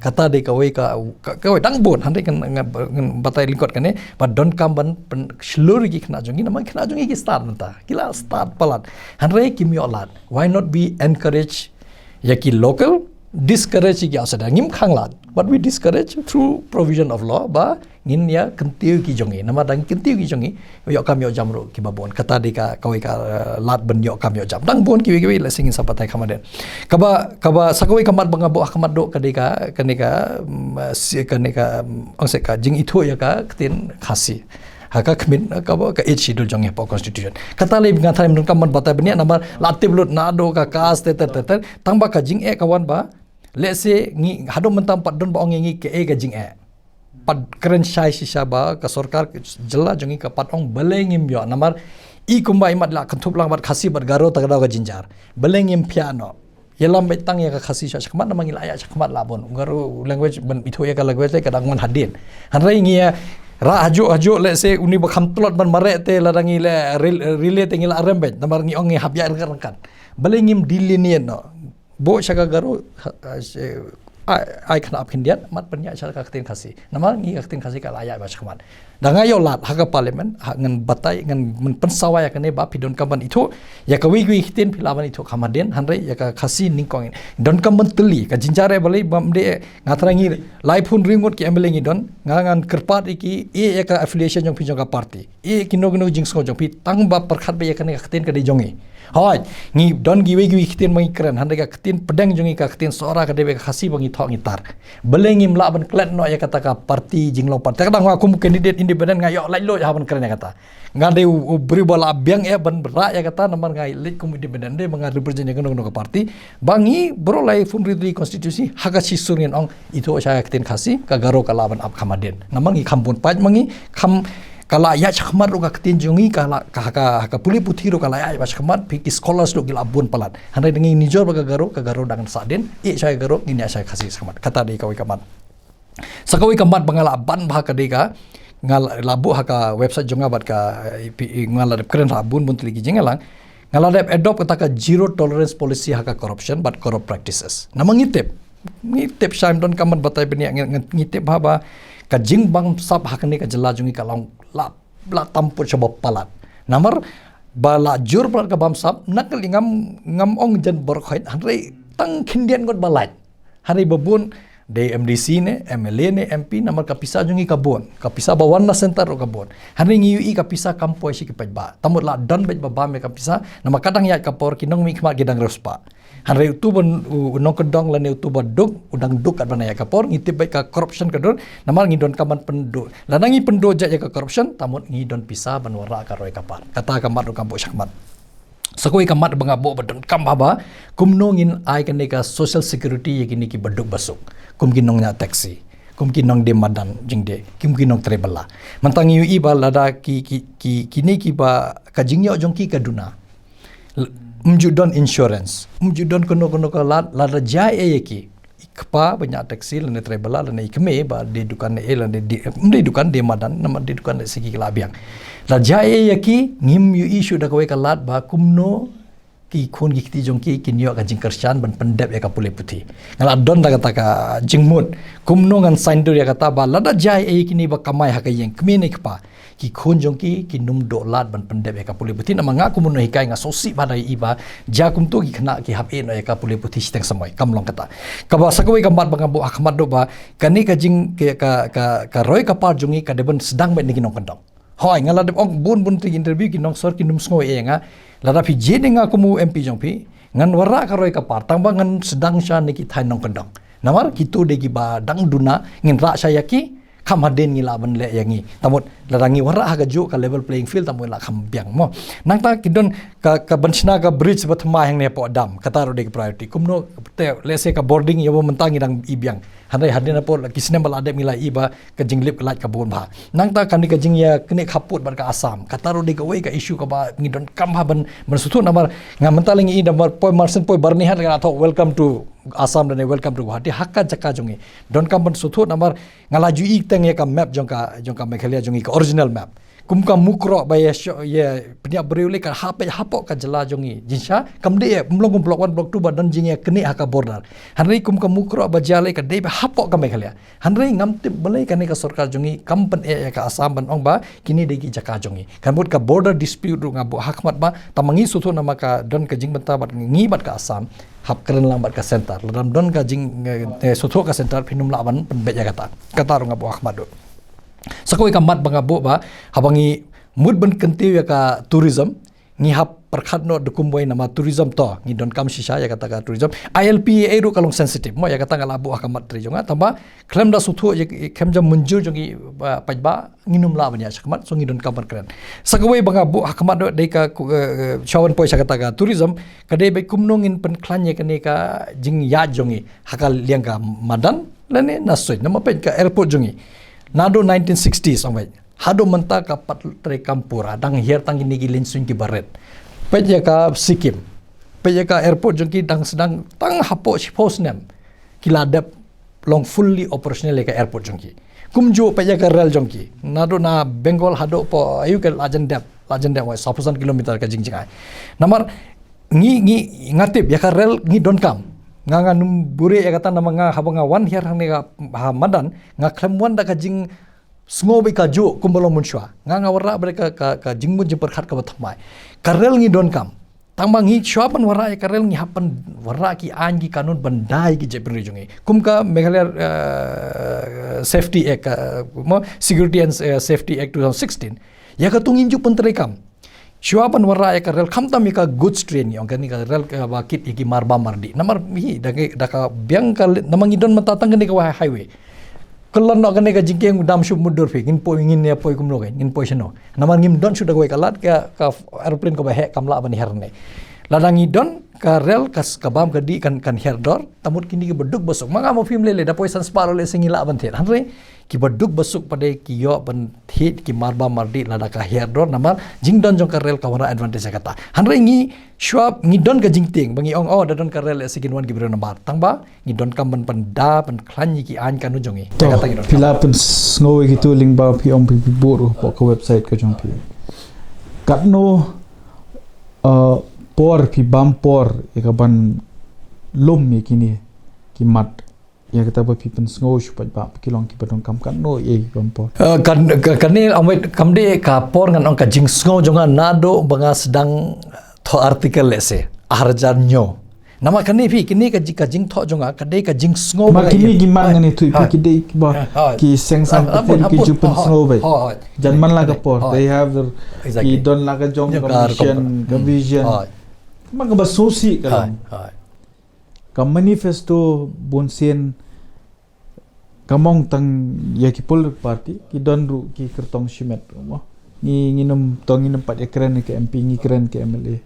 Speaker 2: kata de kawai kawai dang bon hande kan batai lingkot kan but don't come ban seluruh ki kena jongi nama kena jongi ki start nanta kila start palat hande kimi olat why not be encourage ya ki local discourage ki asada ngim khanglat but we discourage through provision of law ba ngin ya kentiu ki jongi nama dang kentiu ki jongi yo kam yo jamro ki babon kata de ka kawai ka lat ben yo kam yo jam dang bon ki ki lesing in sapatai kamaden kaba sakawai kamat banga bo kamat do kadika kanika angse ka jing itho ya ka tin khasi haka kmin ka h schedule jong po constitution kata le nga thaim dun kamat batai benia namar latib lut na do ka kas te tangba ka jing e kawan ba let's say ngi hado mentam pat don ba ong ngi ke e ka jing e pat keren shai sisa ba ka sarkar jela jongi ka pat ong belengim yo namar I kumba imat la kantup lang bat khasi bat garo tagadaw ka jinjar belengim piano yelam betang ya ka khasi sha khmat namang ilaya khmat labon garo language ban itho ya ka language ka dangman hadin hanrai ngi ra ajo let's say uni ba kham tlot ban mare te larangi le relate ngila arembet namar ngi ong ngi habya kan belengim dilinian no bo shaka garo ai kena apkin dia mat penya cara kaktin khasi nama ngi kaktin khasi ka layak ba khmat danga yo lat ha ka parliament ha ngan batai ngan men pensawaya kane ba pidon kaban itu ya ka wi hitin pilaban itu khamaden hanre ya ka khasi ningkong don kaban teli ka jinjare balai bamde ngatrangi laipun ringot ki embelengi don ngangan kerpat iki ya ka affiliation jong pinjong ka party kino jingsko jong pi tang ba perkhat be ya kane kaktin ka de jongi hoi ngi don giwe hitin mangi keren hande ka kaktin pedang jongi ka kaktin sora ka de ka khasi bangi thok ngitar belengim la ban klet no ya kata ka party jinglong party kadang aku candidate independent ngayo lailo ya ban keren ya kata ngade beri bala biang ya ban berak ya kata nomor ngai lit kum independent de mengar represent ya ka party bangi bro lai fun ridri konstitusi haga sisurin ong itu saya kaktin khasi ka garo ka laban ap khamaden namangi kampun paj mangi kham kala ya chakmat ro ka ketin jongi kala ka puli puthi ro kala ya chakmat piki scholars ro gila bun palat hanai dengi nijor ka garo dangan saden saya garo ini saya kasih chakmat kata dei kawai kamat sakawi kamat bangala ban bha ka dei ka ngal labu ha ka website jonga bat ka ngala keren rabun bun tli jengalang ngala adopt kata ka zero tolerance policy ha ka corruption but corrupt practices namang ngitip shaim don kamat batai benia ngitip ba ka jing bang sab hakne ka jela jungi ka long la tampur coba palat namar bala jur palat ka bam sab nakal ngam ong jan borkhait hanrei tang khindian got balat hari babun DMDC ne MLA ne MP namar ka pisa jungi ka bon ka pisa ba warna center ro ka bon hari ngi ui ka pisa kampo si ki ba tamut la don bet ba me ka pisa nama kadang ya ka por kinong mi khmat gidang respa hanre tu bon nong kedong lan tu ba duk udang duk kat bana ya kapor ngitip baik ka corruption kadon namar ngidon kaman penduk lanangi penduk ja ka corruption tamut ngidon pisa ban wara ka roi kapar kata kamat ro kampo syakmat sakoi kamat bangabo badon kambaba kumno ngin ai kane ka social security yakini ki baduk basuk kum kinong nya taxi kum kinong de madan jingde kim kinong trebala mantang yu i ba lada kini ki ba kajingyo jongki kaduna mjudon insurance mjudon kono ka lada jai yeki ikpa banyak taksi lane travel lane ikme ba di dukan lane di dukan de madan nama di dukan sigi kelabiang la jai yeki ngim yu issue da kawai kalat ba kumno ki khon gi kiti jongki kinyo ka jingkershan ban pendep ya ka pule puti ngala don da kata ka jingmut kumno ngan saindur ya kata ba lada jai yeki ni ba kamai hakayeng kmene ikpa ki khon jongki ki num do lat ban pendep ya ka puli puti nama nga kumun hikai nga sosi badai iba ja kum tu ki khna ki hap en ya ka puli puti steng samoi kamlong kata ka ba sakoi kambat bangabu akhmat do ba kani ka jing ka roi ka par jongi ka deben sedang bet ni kinong kendong hoi ngala de ong bun tri interview ki nong sor ki num sngo e nga lada phi je nga kumu MP jong phi ngan wara ka roi ka par tang ba ngan sedang sha ne ki thai nong kendong namar kitu de ki ba dang duna ngin ra sha yaki kham haden ngi la ban le yangi tamut larangi wara ha ga ju ka level playing field tamu la kham biang mo nang ta kidon ka banchna ka bridge bathma hang ne po dam kata ro de priority kumno te lese ka boarding yo mentangi dang ibiang handai hadin po kisne bal ade mila iba ka jinglip ka lat ka bon ba nang ta kan ka jing ya kene khaput ban ka asam kata ro de ka wei ka issue ka ba ngi don kam ha ban sutu namar ngamentaling i damar poi marsen poi barni ha ka welcome to Assam dan welcome to Guwahati hakka jaka jongi don kam ban sutu namar ngalaju ik teng ya ka map jongka Meghalaya jongi ka original map kum ka mukro ba ya penya beriule ka hapok ka jela jongi jinsha kamde ya blok 1 blok 2 badan jing ya kene haka border hanrei kum ka mukro ba jale ka de hapok ka Meghalaya hanrei ngamte balai ka ne ka sarkar jongi kampan ya ka Assam ban ong ba kini de ki jaka jongi kanbut ka border dispute ru ngabu hakmat ba tamangi sutu nama ka don ka jing banta bat ngi bat ka Assam hap keren lambat ka center dalam don ka jing sutu ka center pinum laban penbeja kata ru ngabu hakmat do sakoi ka mat bangabu ba habangi mud ban kentiu ya ka tourism ngi hap perkhat no dukumboi nama tourism to ngi don kam shisha ya kata ka tourism ILP eru kalong sensitive mo ya kata ngalabu akamat tri jonga tamba klem da suthu je kem jam munjur jongi pajba nginum la banya sakmat so ngi don kam keren sakoi bangabu akamat do dei ka chawan poi kata ka tourism kade be kumno ngin pen klanye kane ka jing ya jongi hakal liang ka madan lane nasoi nama pe ka airport jongi nado 1960s ongwai hado menta ka patre kampura dang hier tang ini gilin sun ki baret peja ka Sikkim peja ka airport jongki dang sedang tang hapo posnem kiladap long fully operational ka airport jongki kumjo peja ka rel jongki nado na Bengal hado po ayu ka lajendap wa 1,000 kilometer ka jingjingai namar ngi ngatip ya ka rel ngi donkam nga num bure ya kata nama nga habanga wan hier hang ka madan nga klemwan da ka jing sngo be ka jo kumbalo munshwa nga wara mereka ka jingmun je perkhat ka bathmai karel ngi don kam tangma ngi shwapan wara ya karel ngi hapan wara ki angi kanun bandai ki je jungi kum ka Meghalaya safety act mo security and safety act 2016 ya ka tungin ju pentrekam Syuapan wara ya rel kamta mika goods train yang kan ka rel ka bakit iki marba mardi namar mi daka biang kal namang idon matatang kan ka highway kelon no kan ka jingkeng dam sub mudur fi ngin po ngin ya po kumlo ngin po sino namar ngim don sudah gue kalat ka aeroplane ka bahe kamla ban herne ladang idon ka rel kas kabam ka di kan herdor tamut kini ki beduk besok manga mo film lele da poisan sparo le singila ban thet hanre ki beduk besuk pada ki yo ban hit ki marba mardi lada ka herdor namar jingdon jong ka rel ka wara advantage kata hanre ngi shwab ngi don ka jingting bangi ong da don ka rel sigin wan ki bro nambar tangba ngi don kam ban panda ban klanyi ki an kanu jongi
Speaker 1: kata ngi don pila pen snow ki tu link ba pi ong pi buru po ka website ka jong pi katno por pi bampor ya ban lum mi kini ki mat ya kita pi pen snow supat ba kilong ki padong kam kan no ye bampor
Speaker 2: kan ni amwet kamde ka por ngan ong ka jing snow jonga nado banga sedang tho artikel lese arjan nyo nama kan ni pi kini ka jing tho jonga kadai ka jing snow
Speaker 1: ba kini gimang ni tu pi kidai ba ki seng sam ki jupen snow ba jan man la ka por they have the ki don la ka jong ka vision mga basusi ka ka manifesto bonsen kamong tang yakipol party ki donru ki kertong simet mo ni nginum tong nginum pat ekran ke MP ngi keren ke MLA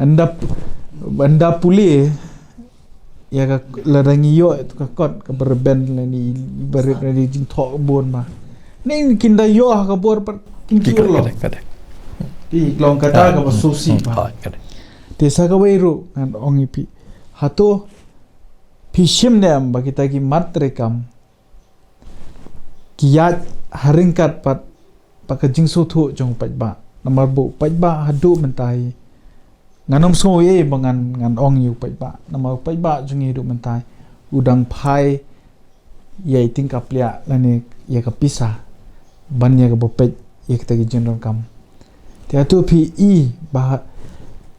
Speaker 1: anda puli ya ka larangi yo itu ka kot ka berben ni berit ni jing thok bon ma ni kinda yo ka bor pat kinki lo di long kata ka basusi pa desa ka weiru kan ong ipi hato pishim nem bagi tagi matrekam kiat haringkat pat pakajing suthu jong pajba namar bu pajba hadu mentai nganom soye bangan ngan ong yu pajba namar pajba jong hidu mentai udang pai yai tingkap lia lani ya kapisa ban ya ka bopet ya kita jendong kam tiatu pi i bah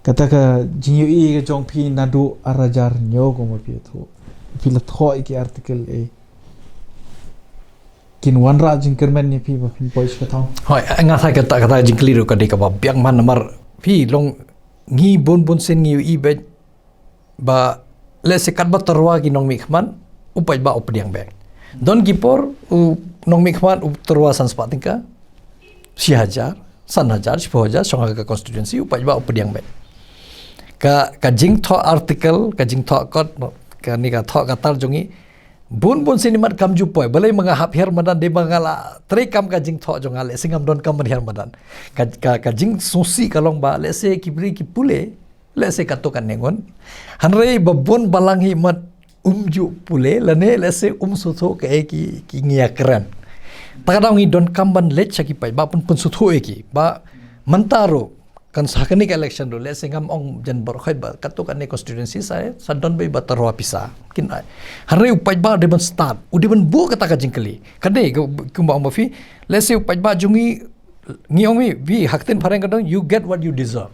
Speaker 1: kata ka jinyu i ka jong pi nadu arajar nyo ko mo pi tu pi la tho ki article e kin wanra jing kermen ni pi ba pin pois ka thong
Speaker 2: hoi ngasai kata jingkli ru ka de ka ba biang man namar pi long ngi bon sen ngi i be ba le se kat ba terwa ki nong mikman upai ba opdiang bek don gipor nong mikman terwa san spatingka 6,000 3,000 10,000 songa ka constituency upai ba opdiang bek ka jing tho article ka jing tho kot ka ni ka tho ka tar jongi bun sinimat kam jupoi balai mga hap her madan de mangala tre kam ka jing tho jonga le singam don kam her madan ka jing susi kalong ba le se kibri ki pule le se kato kan nengon hanrei babon balang hi mat umju pule lane le se sutho ke ki ngia keren takadang i don kamban let chaki pai ba pun sutho ki ba mantaro kan sakani ka election do le singam ong jan bar khoi ba kato kan ne constituency sa sadon bai ba tarwa pisa kin ai hanrei upai ba de ban start udi ban bu kata ka jingkali kade kumba mafi le se upai ba jungi ngiomi vi hakten phareng kadang you get what you deserve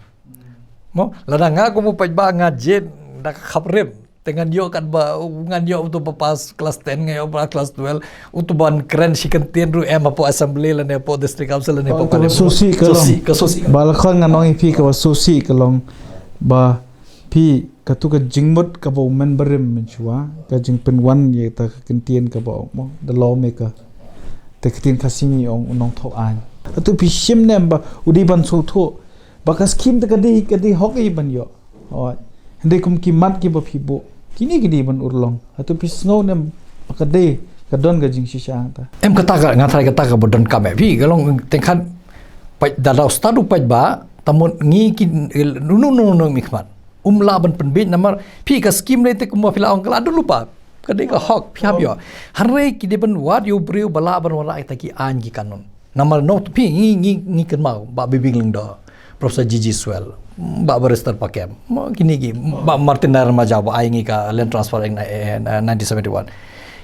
Speaker 2: mo lada nga ko mo pajba nga jet da khaprem dengan yo kan ba ngan yo untuk papas kelas 10 ngayo ba kelas 12 untuk ban keren sikan tien ru em apo assembly la ne po district council ne po
Speaker 1: ka susi ka susi balakhan nga nong pi ka susi ka long ba pi ka tu ka jingmot ka bo member min chua ka jing pen wan ye ta kin tien ka bo mo the lawmaker te kitin kasimi ong nong tho an atu pi shim nem ba udi ban so tho bakas kim ta kadi hoki ban yo oi hende kum ki mat ki ba phibo kini gidi ban urlong atu pis ngau nem bakade kadon ga jing shisha ta
Speaker 2: em kata ka ngathai kata ka bodon ka me vi galong tengkan pai dadau stadu pai ba tamun ngi ki nu mikmat umla ban penbit namar pi ka skim le te kum phila ong kala lupa kade ka hok phiap yo harre ki de ban wat yo breu bala ban wala ita ki an ki kanon namar no pi ngi kan mau ba bibing ling do Profesor Gigi Swell, Mbak Barrister Pakem, gini Mbak Martin Narma Jawa, aingi ka land transfer in 1971.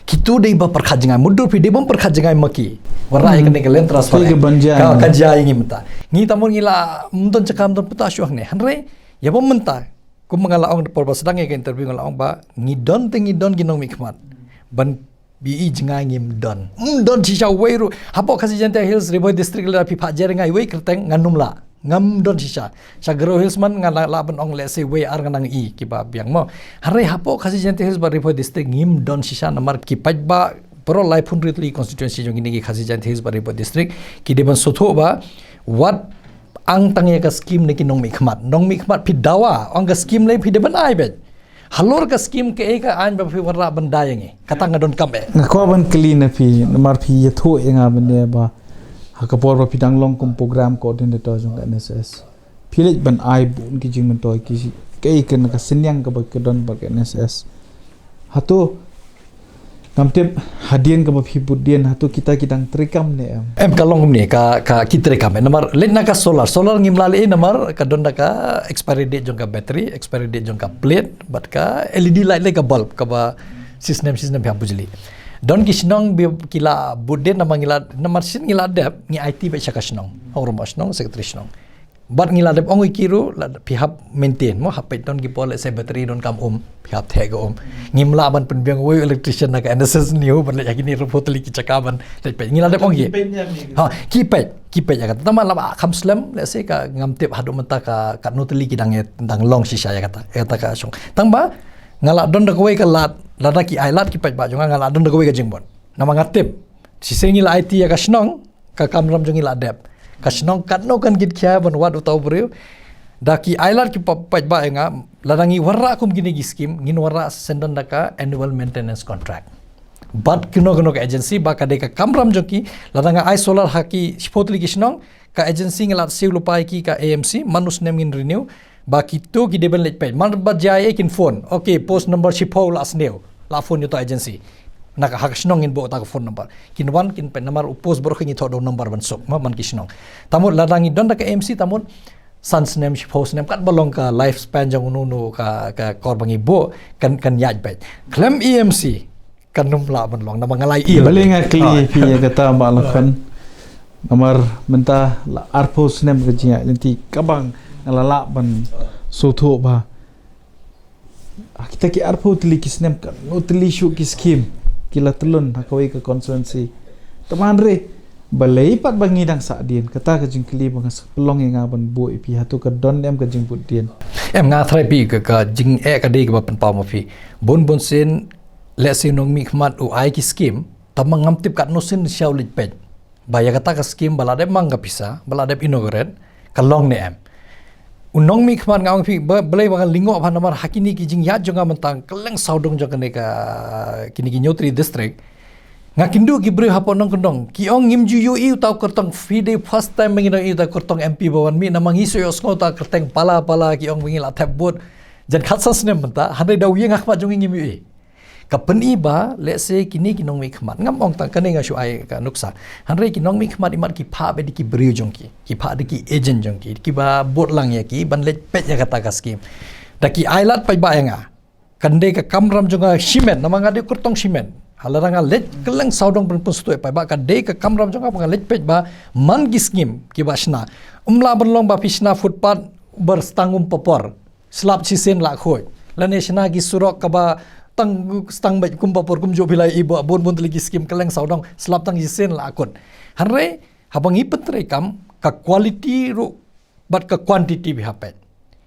Speaker 2: Kitu dei ba perkhajangan mundur pi dei bom perkhajangan maki. Warna yang kene land transfer. Ka kajia ingi menta. Ngi tamun ngila mundon cakam don puta syuh ne. Hanre ya bom menta. Ku mangala ong porba sedang ke interview ngala ong ba ngidon ginong mikmat. Ban bi jinga ngim don. Don shisha weiru. Hapo kasi jante hills riboy district la pi phajer ngai wei kerteng nganum la. Ngam don sisa sagro hills man ngala laban ong le se we ar nganang i ki ba biang mo hare hapo khasi jente hills ba ripo district ngim don sisa namar ki paj ba pro life hundredly constituency jong ini ki khasi jente hills ba ripo district ki deban sotho ba what ang tangye ka scheme ne ki nong mikmat pi dawa ong ka scheme le pi deban ai bet halor ka scheme ke ka an ba pi warra ban dayangi kata ngadon kambe
Speaker 1: ngako ban clean pi namar pi yatho enga bane ba hakapor ba pidang long kum program coordinator jong NSS pilit ban ai bun ki jing mentoi ki kai ken ka senyang ka ba kedon ba NSS hatu namtep hadien ka ba phibudien hatu kita kidang trikam ne
Speaker 2: em kalong ni ka kita rekam namar let na ka solar ngimlali namar ka don ka expiry date jong ka battery expiry date jong ka plate but ka LED light le ka bulb ka ba system ha bujli don kisnong kila budde namar sin ngila dep ngi IT ba saka snong ong rom snong secretary snong bat ngila dep ong ikiru pihap maintain mo hapet don gi pole se battery don kam pihap thega ngimla ban penbiang we electrician na ka NSS new ban yakini repotli ki cakaban le pe ngila dep ong gi ha kipet ya kata tama laba kam slam le se ka ngamtep hadu menta ka nutli ki dang long sisa ya kata ka song tangba ngala don da kowe ka lada ki ailat ki paj ba jonga ngala don da kowe ka jingbon nama ngatip si sengi la IT ya ka snong ka kamram jongi la dep ka snong kat no kan git kya ban wad utau breu da ki ailat ki paj ba nga ladangi warra kum gini gi scheme ngin warra sendan da ka annual maintenance contract bat kino ka agency ba ka de ka kamram jongi ladanga ai solar haki spotli ki snong ka agency ngala siu lupai ki ka AMC manus nem ngin renew baki tu ki deben let pay man ba jai kin phone okay post number shipol as new la phone yuto agency nak hak snong in bo ta phone number kin wan kin pe number post bro khini thodo number ban sok ma man ki snong tamut ladangi don da ka MC tamut sans name shipos name kat balong ka lifespan jang unu ka korbangi bo kan yaj pay claim EMC kan numla ban long na mangalai i
Speaker 1: balinga kli pi kata malakan nomor menta arpos name ka jiya nanti kabang nalala ban sotho ba kita ki arpo tili kisnem kan no tili shu ki scheme kila telun hakawai ka constituency Teman re balai pat bangi dang sa dien kata ka jingkli bang pelong yang aban bu ipi hatu ka don em ka jingbut dien.
Speaker 2: Em nga thrai pi ka jing ka dei ka pan pa ma phi. Bon sen le sin nong mi khmat u ai ki scheme tamang ngam tip kat no sin siaw lit pej. Baya kata ka scheme balade mang ka pisa, balade inaugurat ka long ne em. Unong mi khman ngawang phi balai bang lingo aphan namar hakini ki jing ya jonga mentang keleng saudong jong ne ka kini ki nyotri district ngakindu ki bre hapon nong kendong ki ong ngim ju yu iu tau kertong fide first time mengina iu tau kertong MP bawan mi namang isu yo sko ta kerteng pala ki ong mengila tap bot jan khatsas ne menta handai daw ye ngakma jong ngim yu kapen iba let's say kini kinong mi khmat ngam ong ta kane nga shu ai ka nuksa handai kinong mi khmat imat ki pha be ki bre jong ki pha de ki agent jong ki ba bot lang ya ki ban let pet ya kata ka scheme da ki ailat pai ba nga kande ka kamram jonga cement namang ade kertong cement halaranga let keleng saudong pun stoi pai ba ka de ka kamram jonga pa let pet ba man ki scheme ki basna umla benlong ba pisna footpath berstangum popor slap cisen la khoi lane sna ki surok ka ba tang stang bai kum popor kum jo bilai ibu bon teli ki scheme keleng saudong slap tang cisen la akon hanre habang ipetre kam ka quality ru bat ka quantity bi hapet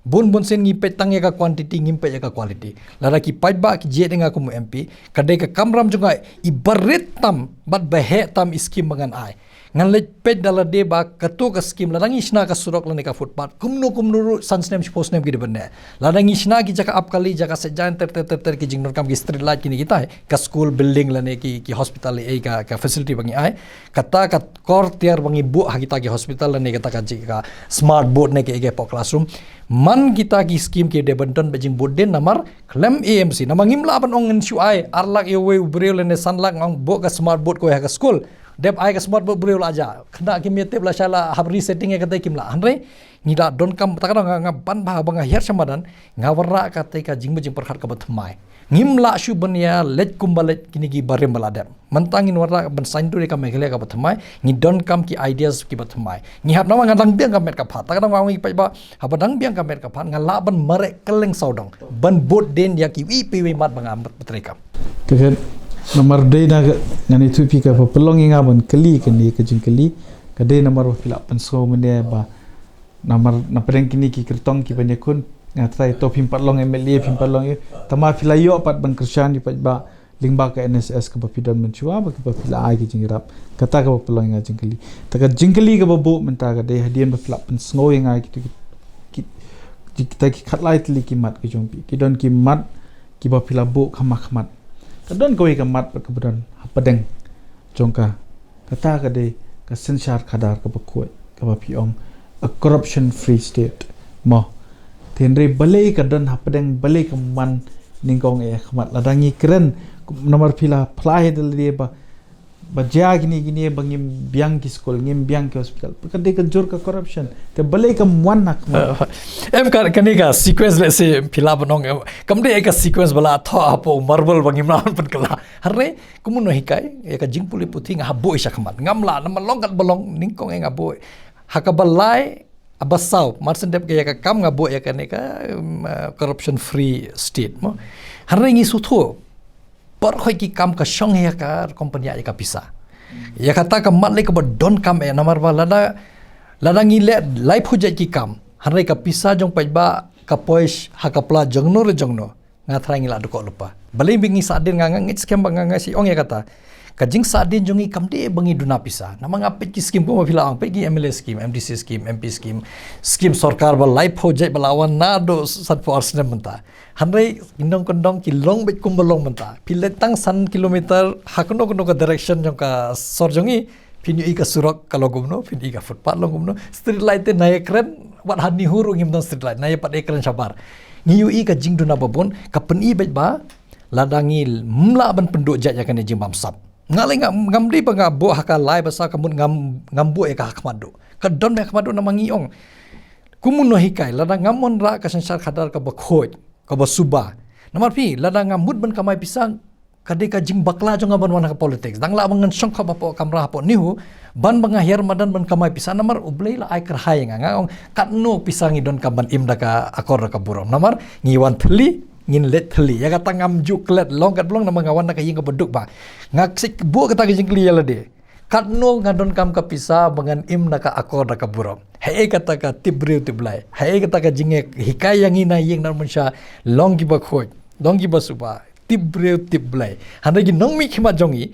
Speaker 2: bon sen ngipet tang ya ka quantity ngimpe ya ka quality lara ki paiba ki je denga kum MP kadai ka kamram juga ibaret tam bat behe tam scheme mangan ai ngan let pet dala de ba katu ka scheme lara ngisna ka surok lane ka footpath kumno ru sansnem post nem ki benne lara ngisna ki jaka up kali jaka sejan ter ki jingnor kam ki street light kini kita ka school building lane ki hospital ka facility bangi ai kata ka kor tiar bangi bu ha kita ki hospital lane kata ka smart board ne ki classroom man kita ki scheme ki de banton bejing boden namar klem AMC namang imla ban ong shu ai arlak ye we breu lene sanlak ong bo ka smart board ko ya ka school dep ai ka smart board breu aja kena ki mete bla shala habri setting ya kata kimla hanre ngila don kam takara nga ban ba banga her samadan ngawara kata ka jing bejing perkhat ka batmai ngimla shu banya let kumbalet kini ki bare maladem mentangin warna ban saindu ka meghele ka batmai ngi don kam ki ideas ki batmai ngi hap nama ngadang biang ka met ka phat takara ngi pai ba habadang biang ka met ka phat ngala ban mare keleng saudong ban bot den ya ki wi pi mat banga petrekam
Speaker 1: Kekan nomor day na ngani tu pi ka pelong inga ban keli kini ka jing keli ka day nomor pila penso mende ba nomor na pedeng kini ki kertong ki banya kun ngatrai to pim patlong MLA pim patlong tama pila yo pat ban kersan di pat ba lingba ka NSS ka papidan menchua ba ka pila ai ki jingrap kata ka pelong inga jing keli taka jing keli ka bo menta ka day hadian ba pila penso inga ki kita ki khatlai tli ki mat ki jong pi ki don ki mat ki ba pila bo khamat kadon koi ka mat kemudian pedeng jongka kata ka de ka sensar khadar ka bakoi ka ba piong a corruption free state mo tenre balai kadon pedeng balai ka man ningkong khmat ladangi keren nomor pila plai del dia ba gini bangim biang ki school ngim biang ki hospital kade ka jor ka corruption te balai ka man nak
Speaker 2: em kani ka sequence let's say pila banong kamde ka sequence bala tho apo marble bangim na pan kala harre kumun no hikai ka jingpuli puthi nga habo isa khamat ngamla na malongkat balong ningkong nga bo hakabalai abasau marsendep ka kam nga bo ya kane ka corruption free state mo harre ngi sutho par khoi ki kam ka song ya ka company ya ka pisa ya kata ka mat le ka don kam e namar ba lada ngi le life ho jai ki kam hanrai ka pisa jong pai ba ka pois ha ka pla jongno nga thrangi la ko lupa balai bingi sadin nga ngit scam ba nga si ong ya kata ka jing sadin jongi kam de bangi duna pisa namang apit ki scheme ko mafila ang pegi MLA scheme MDC scheme MP scheme sarkar ba life ho jai balawan na do sat force ne menta hanrai indong kondong ki long bet kumbalong menta piletang san kilometer hakono ka direction jong ka sorjongi pinyu ika surok kalau gumno pinyu ika footpath long gumno street light te naik keren wat hani huru ngim don street light naik pat ekran sabar ngiu ika jing duna babon ka peni bet ba ladangil mla ban penduk jat ya kan jing bamsap ngalai ngamdi pa nga bo haka lai basa kamun ngambu eka hakmadu ka don me hakmadu na mangiong kumun no hikai lada ngamon ra ka sensar khadar ka bakhoj ka basuba namar pi lada ngamud ban kamai pisang kade ka jing bakla jong ban wana ka politics dangla bangan song ka bapo kamra po nihu ban banga her madan ban kamai pisang namar ublei la ai kerhai ngong katno pisangi don ka ban imda ka akor ka burom namar ngiwan thli ngin let thli ya kata ngam juk let long kat blong nama ngawan na kaying ka beduk ba ngak sik bu kata jing kli yala de Katno ngadon kam ka pisa bangan im naka akor naka buram. Hei kata ka tibriu tiblai. Hei kata ka jinge hikai yang ina yeng nan munsha long giba khoj. Long giba suba tibriu tiblai. Handa gi nong mi khima jongi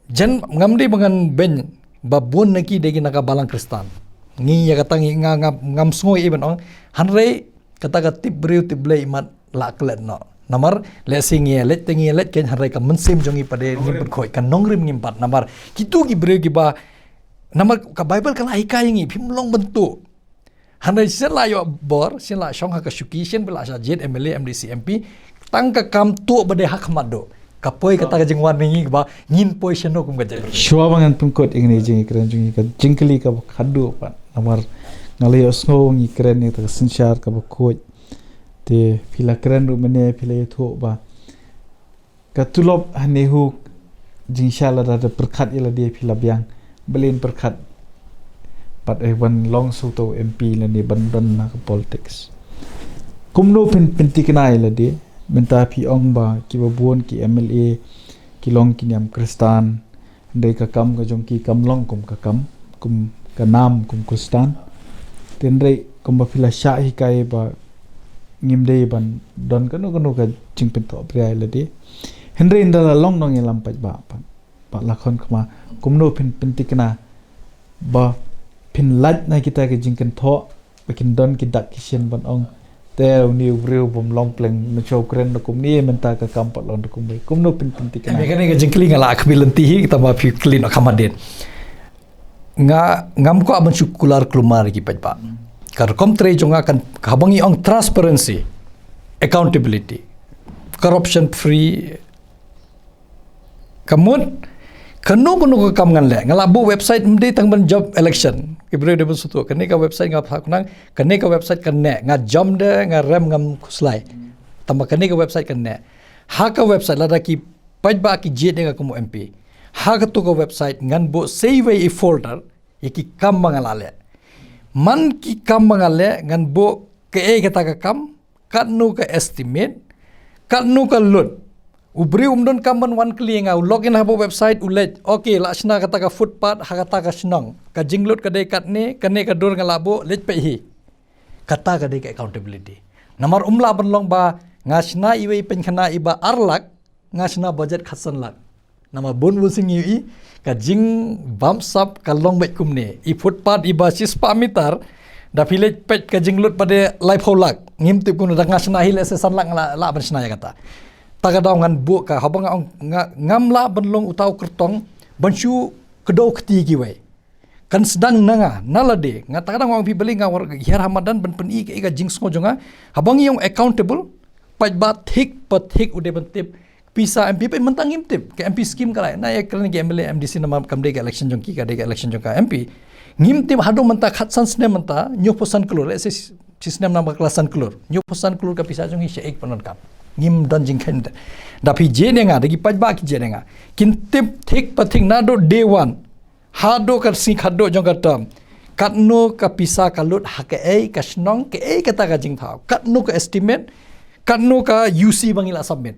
Speaker 2: jen ngamdi bangan ben babun naki degi naka balang kristan. Ngi ya kata ngi ngam sngoi iban ong hanrei kata ka tibriu tiblai imat laklet no. Namar lesingi let tengi let ken harai ka mensim jongi pada ngimpat khoi kan nongrim ngimpat namar kitu gi bre gi ba namar ka bible kala hikai ngi phimlong bentuk harai sela yo bor sela shong ha ka shuki sen bela sa jet mla mdc mp tang ka kam tu bade hak mado kapoi kata ka jingwan ngi ba ngin poi seno kum ka jeng
Speaker 1: shwa bangan pungkot ingni jingi kren jungi ka jingkli ka khadu pa namar ngalay osno ngi kren ni ta sinshar ka khoj te pila keren ru mene pila yatho ba katulop hanehu jingshala da perkhat ila dia pila biang belin perkhat pat ban long suto mp la ni ban na politics kumno pinti kana ila dia menta pi ong ba ki babon ki mla ki long ki nyam kristan de ka kam ka jong ki kam long kum ka kam kum ka nam kum kristan tenre kum ba pila sha hi kai ba ngimdei ban don kanu ka jingpen to priai ladi henry indala long nong yelam paj ba lakon kama kumno pin tikna ba pin lat na kita ke jingken tho bakin don ki dak kisien ban ong te ni rew bom long pleng no show kren no kumni menta ka kampat lon kumno pin tikna
Speaker 2: me kane ke jingkli ngala akbilanti hi kita ba pi clean akamaden ngam ko aban syukular klumar ki paj ba kar komtre jonga kan kabangi ong transparency accountability corruption free kamun kanu ka kam ngan le ngala bu website mde tang ban job election ibre de sutu kane ka website ngap kunang kane ka website kan ne nga jom de nga rem ngam kuslai tamba kane ka website kan ne ha ka website lada ki pajba ki je de nga kumu mp ha ka to ka website ngan bo save a folder yaki kam mangala le man ki kam mangale ngan bo ke kata ka kam katnu ka estimate katnu ka lut ubri umdon kamban wan kli nga login habo website ulet okay la sna kata ka footpath ha kata ka snong ka jinglut ka dei katne kane ka dur nga labo let pe hi kata ka dei ka accountability namar umla ban long ba ngasna iwe pen khana iba arlak ngasna budget khasan lak nama bon busing yi ka jing bump sap ka long mek kumne I footpath iba sispa mitar da village pet ka jinglut pada life holak ngim tip kun da ngasna hile sesan lak la bersna ya kata taga daw ngan bu ka habang ngam la benlong utau kertong bansu kedau keti giwe kan sedang nanga nalade ngata kadang wang pi beli ngawar hiar hamadan ben pen I ka jing sngo jonga habang yung accountable paj ba thik pathik ude bentip pisa MP pe mentang ngimtip ke MP scheme kala na ya kran ke MLA MDC nama kamde ke election jong ki ka de election jong ka MP ngimtip hado menta khatsan sne menta nyoposan klur se sisnem nama kelasan klur nyoposan klur ka pisa jong hi sheik panon kam ngim don jing khen da pi je ne nga de ki pajba ki je ne nga kintip thik pathik na do day one hado ka si khado jong ka tam katno ka pisa kalut hake ka snong ke kata ka jing thau katno ka estimate katno ka UC bangila submit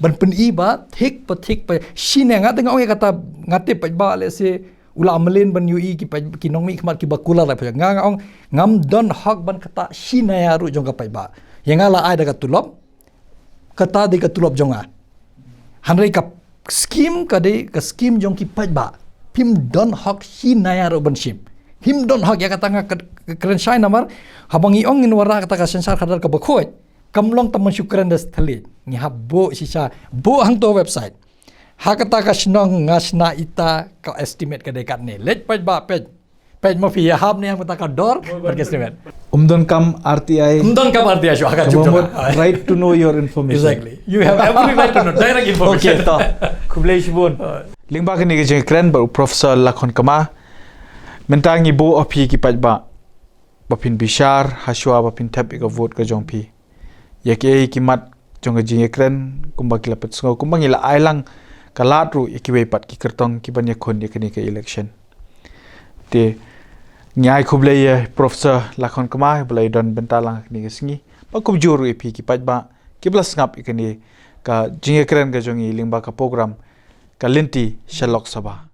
Speaker 2: ban pen iba thik pa shine nga tengah ong kata ngate pa ba le se ula amlen ban UI ki nong mi khmat ki bakula la pa nga ong ngam don hak ban kata shine ya ru jong ka pa ba yang ala ai daga tulop kata de ka tulop jonga hanrei ka scheme ka scheme jong ki pa ba pim don hak shine ya ru ban shim him don hak ya kata nga keren shine namar habangi ong in wara kata ka sensar khadar ka bakhoi kamlong taman syukran das thali ni habbo sisa bo hang to website hakata ka snong ngasna ita ka estimate ka dekat ni let paj ba pej mo fi hab ni yang ka dor per estimate
Speaker 1: umdon kam RTI
Speaker 2: shu haka juk
Speaker 1: right to know your information
Speaker 2: exactly you have every right to know direct information
Speaker 1: okay to kublai shibun lingba kini ke jeng kren ba professor lakhon kama mentangi bo api ki paj ba bapin bishar haswa bapin tap ka vote ka jong pi yake kimat jonga jinge kren kumba kila pet ngo kumba ngila ailang kalatru ikiwe pat ki kertong ki banya kon yakini ke election te nyai khuble ye professor lakhon kama belai don bentalang ni singi ba kub juru ipi ki pat ba ki blas ngap ikini ka jinge kren ga jongi lingba ka program ka linti shalok sabah